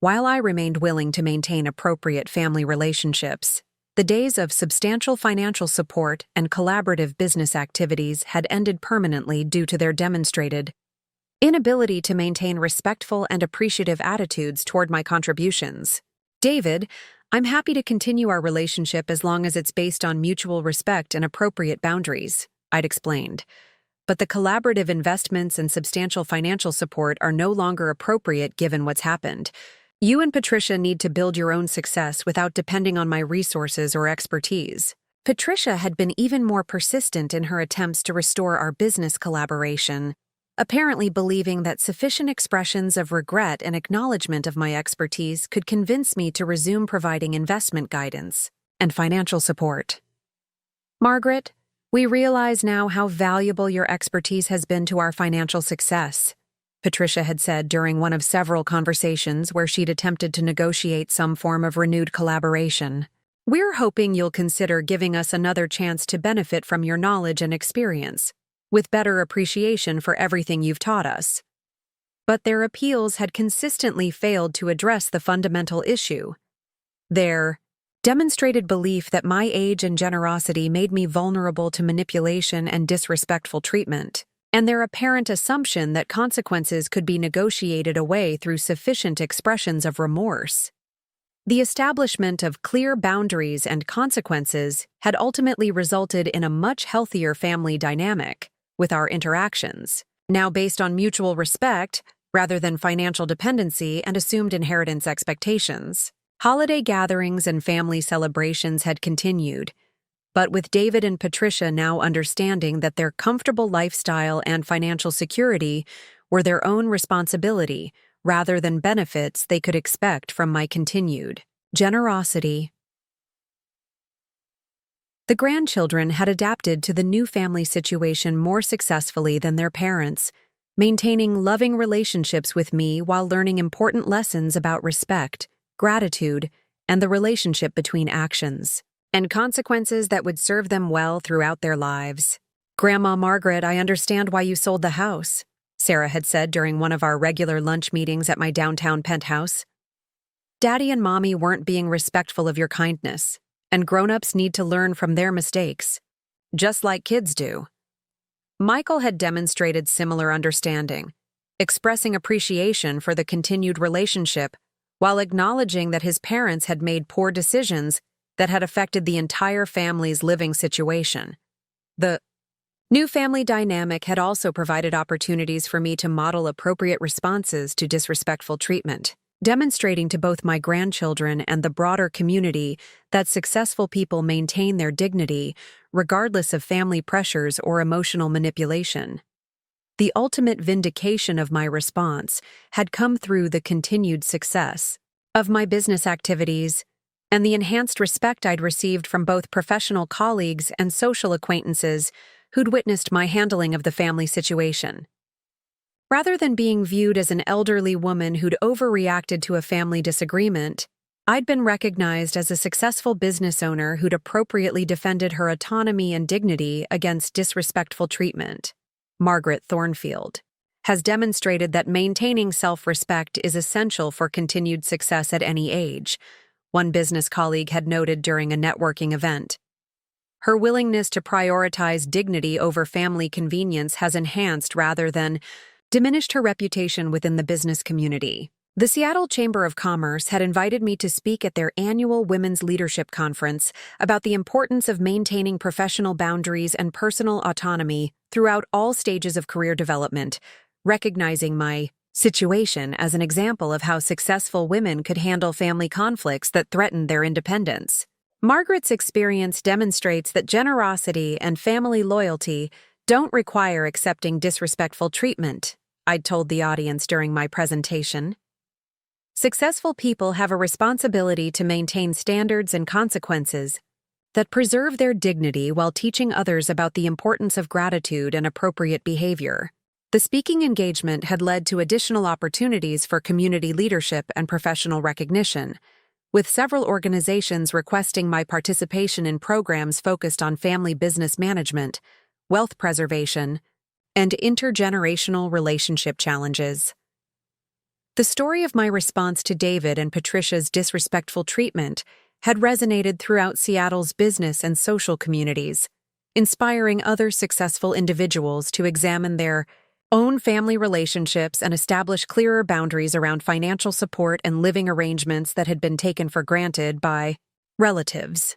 While I remained willing to maintain appropriate family relationships, the days of substantial financial support and collaborative business activities had ended permanently due to their demonstrated inability to maintain respectful and appreciative attitudes toward my contributions. "David, I'm happy to continue our relationship as long as it's based on mutual respect and appropriate boundaries," I'd explained. "But the collaborative investments and substantial financial support are no longer appropriate given what's happened. You and Patricia need to build your own success without depending on my resources or expertise." Patricia had been even more persistent in her attempts to restore our business collaboration, apparently believing that sufficient expressions of regret and acknowledgement of my expertise could convince me to resume providing investment guidance and financial support. "Margaret, we realize now how valuable your expertise has been to our financial success," Patricia had said during one of several conversations where she'd attempted to negotiate some form of renewed collaboration. "We're hoping you'll consider giving us another chance to benefit from your knowledge and experience, with better appreciation for everything you've taught us." But their appeals had consistently failed to address the fundamental issue. Their demonstrated belief that my age and generosity made me vulnerable to manipulation and disrespectful treatment, and their apparent assumption that consequences could be negotiated away through sufficient expressions of remorse. The establishment of clear boundaries and consequences had ultimately resulted in a much healthier family dynamic, with our interactions now based on mutual respect rather than financial dependency and assumed inheritance expectations. Holiday gatherings and family celebrations had continued, but with David and Patricia now understanding that their comfortable lifestyle and financial security were their own responsibility rather than benefits they could expect from my continued generosity. The grandchildren had adapted to the new family situation more successfully than their parents, maintaining loving relationships with me while learning important lessons about respect, gratitude, and the relationship between actions, and consequences that would serve them well throughout their lives. "Grandma Margaret, I understand why you sold the house," Sarah had said during one of our regular lunch meetings at my downtown penthouse. "Daddy and Mommy weren't being respectful of your kindness, and grown-ups need to learn from their mistakes, just like kids do." Michael had demonstrated similar understanding, expressing appreciation for the continued relationship while acknowledging that his parents had made poor decisions that had affected the entire family's living situation. The new family dynamic had also provided opportunities for me to model appropriate responses to disrespectful treatment, demonstrating to both my grandchildren and the broader community that successful people maintain their dignity regardless of family pressures or emotional manipulation. The ultimate vindication of my response had come through the continued success of my business activities and the enhanced respect I'd received from both professional colleagues and social acquaintances who'd witnessed my handling of the family situation. Rather than being viewed as an elderly woman who'd overreacted to a family disagreement, I'd been recognized as a successful business owner who'd appropriately defended her autonomy and dignity against disrespectful treatment. Margaret Thornfield has demonstrated that maintaining self-respect is essential for continued success at any age, one business colleague had noted during a networking event. Her willingness to prioritize dignity over family convenience has enhanced rather than diminished her reputation within the business community. The Seattle Chamber of Commerce had invited me to speak at their annual Women's Leadership Conference about the importance of maintaining professional boundaries and personal autonomy throughout all stages of career development, recognizing my situation as an example of how successful women could handle family conflicts that threatened their independence. Margaret's experience demonstrates that generosity and family loyalty don't require accepting disrespectful treatment, I'd told the audience during my presentation. Successful people have a responsibility to maintain standards and consequences that preserve their dignity while teaching others about the importance of gratitude and appropriate behavior. The speaking engagement had led to additional opportunities for community leadership and professional recognition, with several organizations requesting my participation in programs focused on family business management, wealth preservation, and intergenerational relationship challenges. The story of my response to David and Patricia's disrespectful treatment had resonated throughout Seattle's business and social communities, inspiring other successful individuals to examine their own family relationships and establish clearer boundaries around financial support and living arrangements that had been taken for granted by relatives.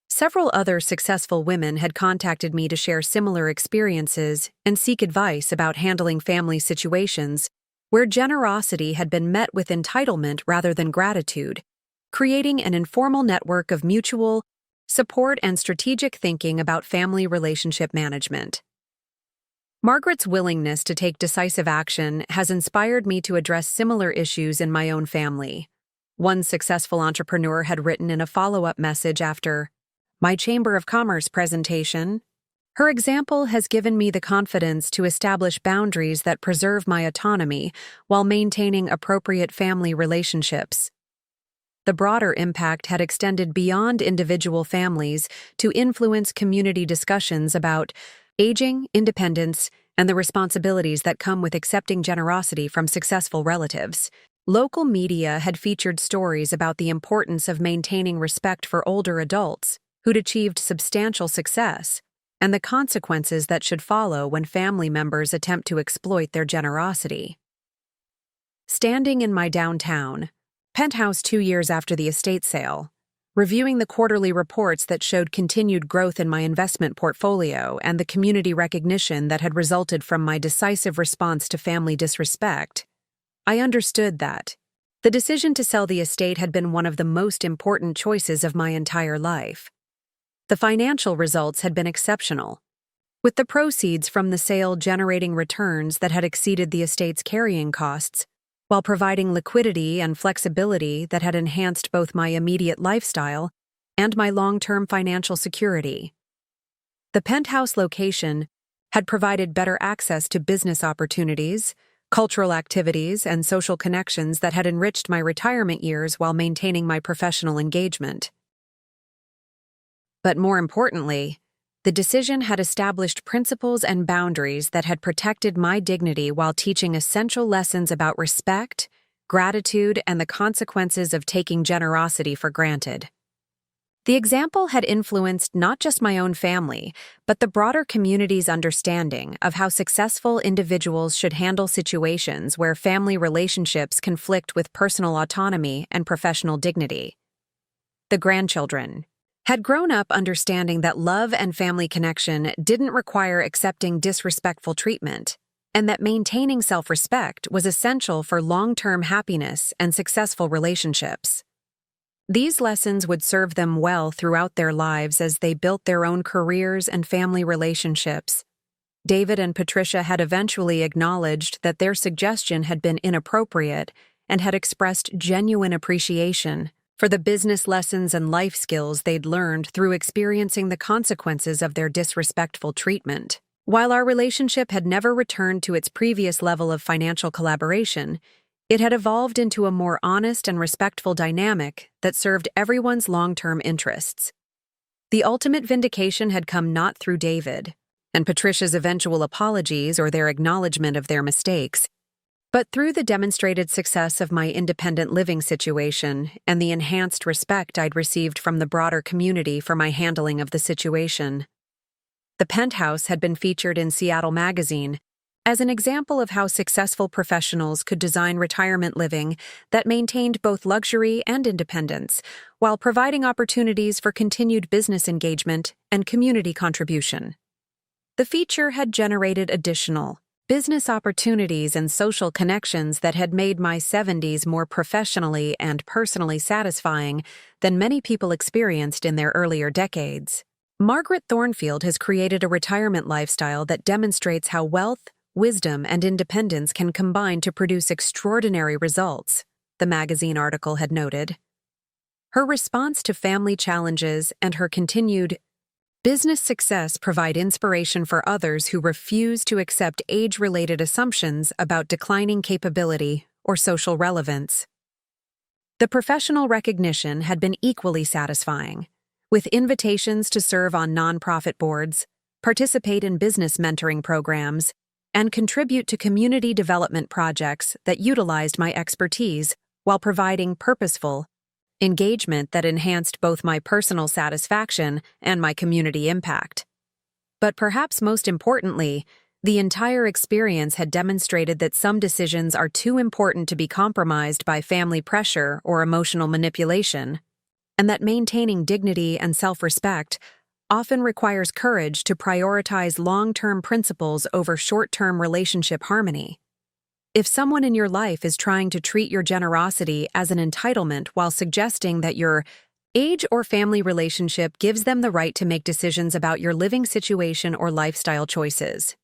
Several other successful women had contacted me to share similar experiences and seek advice about handling family situations where generosity had been met with entitlement rather than gratitude, creating an informal network of mutual support and strategic thinking about family relationship management. Margaret's willingness to take decisive action has inspired me to address similar issues in my own family. One successful entrepreneur had written in a follow-up message after my Chamber of Commerce presentation, "Her example has given me the confidence to establish boundaries that preserve my autonomy while maintaining appropriate family relationships." The broader impact had extended beyond individual families to influence community discussions about aging, independence, and the responsibilities that come with accepting generosity from successful relatives. Local media had featured stories about the importance of maintaining respect for older adults who'd achieved substantial success, and the consequences that should follow when family members attempt to exploit their generosity. Standing in my downtown penthouse 2 years after the estate sale, reviewing the quarterly reports that showed continued growth in my investment portfolio and the community recognition that had resulted from my decisive response to family disrespect, I understood that the decision to sell the estate had been one of the most important choices of my entire life. The financial results had been exceptional, with the proceeds from the sale generating returns that had exceeded the estate's carrying costs, while providing liquidity and flexibility that had enhanced both my immediate lifestyle and my long-term financial security. The penthouse location had provided better access to business opportunities, cultural activities, and social connections that had enriched my retirement years while maintaining my professional engagement. But more importantly, the decision had established principles and boundaries that had protected my dignity while teaching essential lessons about respect, gratitude, and the consequences of taking generosity for granted. The example had influenced not just my own family, but the broader community's understanding of how successful individuals should handle situations where family relationships conflict with personal autonomy and professional dignity. The grandchildren had grown up understanding that love and family connection didn't require accepting disrespectful treatment, and that maintaining self-respect was essential for long-term happiness and successful relationships. These lessons would serve them well throughout their lives as they built their own careers and family relationships. David and Patricia had eventually acknowledged that their suggestion had been inappropriate and had expressed genuine appreciation for the business lessons and life skills they'd learned through experiencing the consequences of their disrespectful treatment. While our relationship had never returned to its previous level of financial collaboration, it had evolved into a more honest and respectful dynamic that served everyone's long-term interests. The ultimate vindication had come not through David and Patricia's eventual apologies or their acknowledgement of their mistakes, but through the demonstrated success of my independent living situation and the enhanced respect I'd received from the broader community for my handling of the situation. The Penthouse had been featured in Seattle Magazine as an example of how successful professionals could design retirement living that maintained both luxury and independence, while providing opportunities for continued business engagement and community contribution. The feature had generated additional business opportunities and social connections that had made my 70s more professionally and personally satisfying than many people experienced in their earlier decades. Margaret Thornfield has created a retirement lifestyle that demonstrates how wealth, wisdom, and independence can combine to produce extraordinary results, the magazine article had noted. Her response to family challenges and her continued business success provide inspiration for others who refuse to accept age-related assumptions about declining capability or social relevance. The professional recognition had been equally satisfying, with invitations to serve on nonprofit boards, participate in business mentoring programs, and contribute to community development projects that utilized my expertise while providing purposeful engagement that enhanced both my personal satisfaction and my community impact. But perhaps most importantly, the entire experience had demonstrated that some decisions are too important to be compromised by family pressure or emotional manipulation, and that maintaining dignity and self-respect often requires courage to prioritize long-term principles over short-term relationship harmony. If someone in your life is trying to treat your generosity as an entitlement while suggesting that your age or family relationship gives them the right to make decisions about your living situation or lifestyle choices,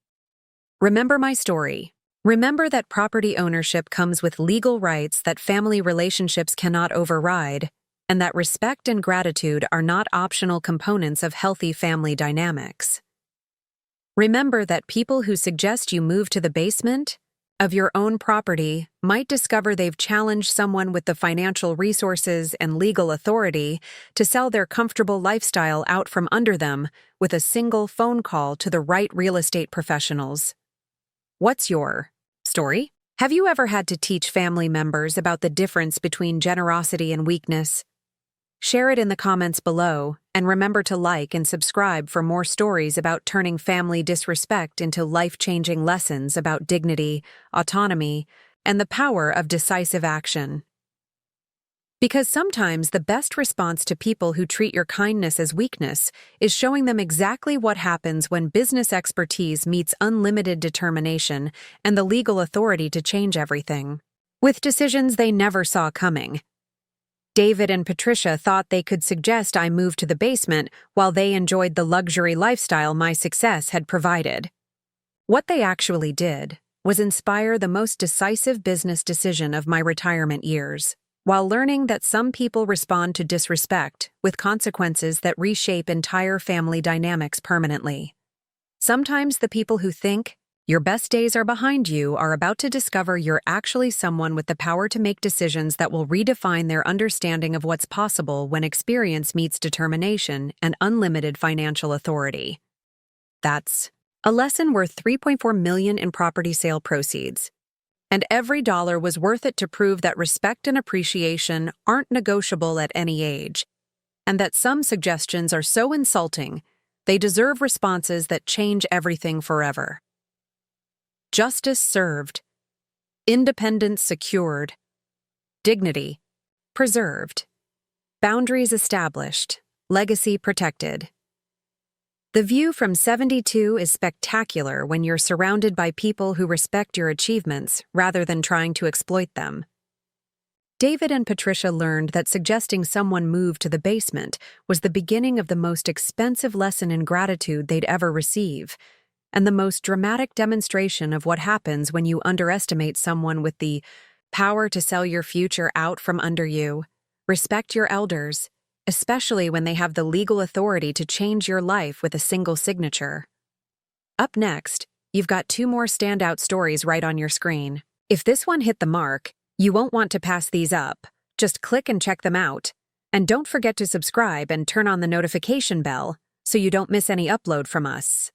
remember my story. Remember that property ownership comes with legal rights that family relationships cannot override, and that respect and gratitude are not optional components of healthy family dynamics. Remember that people who suggest you move to the basement of your own property might discover they've challenged someone with the financial resources and legal authority to sell their comfortable lifestyle out from under them with a single phone call to the right real estate professionals. What's your story? Have you ever had to teach family members about the difference between generosity and weakness? Share it in the comments below, and remember to like and subscribe for more stories about turning family disrespect into life-changing lessons about dignity, autonomy, and the power of decisive action. Because sometimes the best response to people who treat your kindness as weakness is showing them exactly what happens when business expertise meets unlimited determination and the legal authority to change everything, with decisions they never saw coming. David and Patricia thought they could suggest I move to the basement while they enjoyed the luxury lifestyle my success had provided. What they actually did was inspire the most decisive business decision of my retirement years, while learning that some people respond to disrespect with consequences that reshape entire family dynamics permanently. Sometimes the people who think, Your best days are behind you are about to discover you're actually someone with the power to make decisions that will redefine their understanding of what's possible when experience meets determination and unlimited financial authority. That's a lesson worth $3.4 million in property sale proceeds. And every dollar was worth it to prove that respect and appreciation aren't negotiable at any age, and that some suggestions are so insulting, they deserve responses that change everything forever. Justice served, independence secured, dignity preserved, boundaries established, legacy protected. The view from 72 is spectacular when you're surrounded by people who respect your achievements rather than trying to exploit them. David and Patricia learned that suggesting someone move to the basement was the beginning of the most expensive lesson in gratitude they'd ever receive, and the most dramatic demonstration of what happens when you underestimate someone with the power to sell your future out from under you. Respect your elders, especially when they have the legal authority to change your life with a single signature. Up next, you've got 2 more standout stories right on your screen. If this one hit the mark, you won't want to pass these up. Just click and check them out. And don't forget to subscribe and turn on the notification bell so you don't miss any upload from us.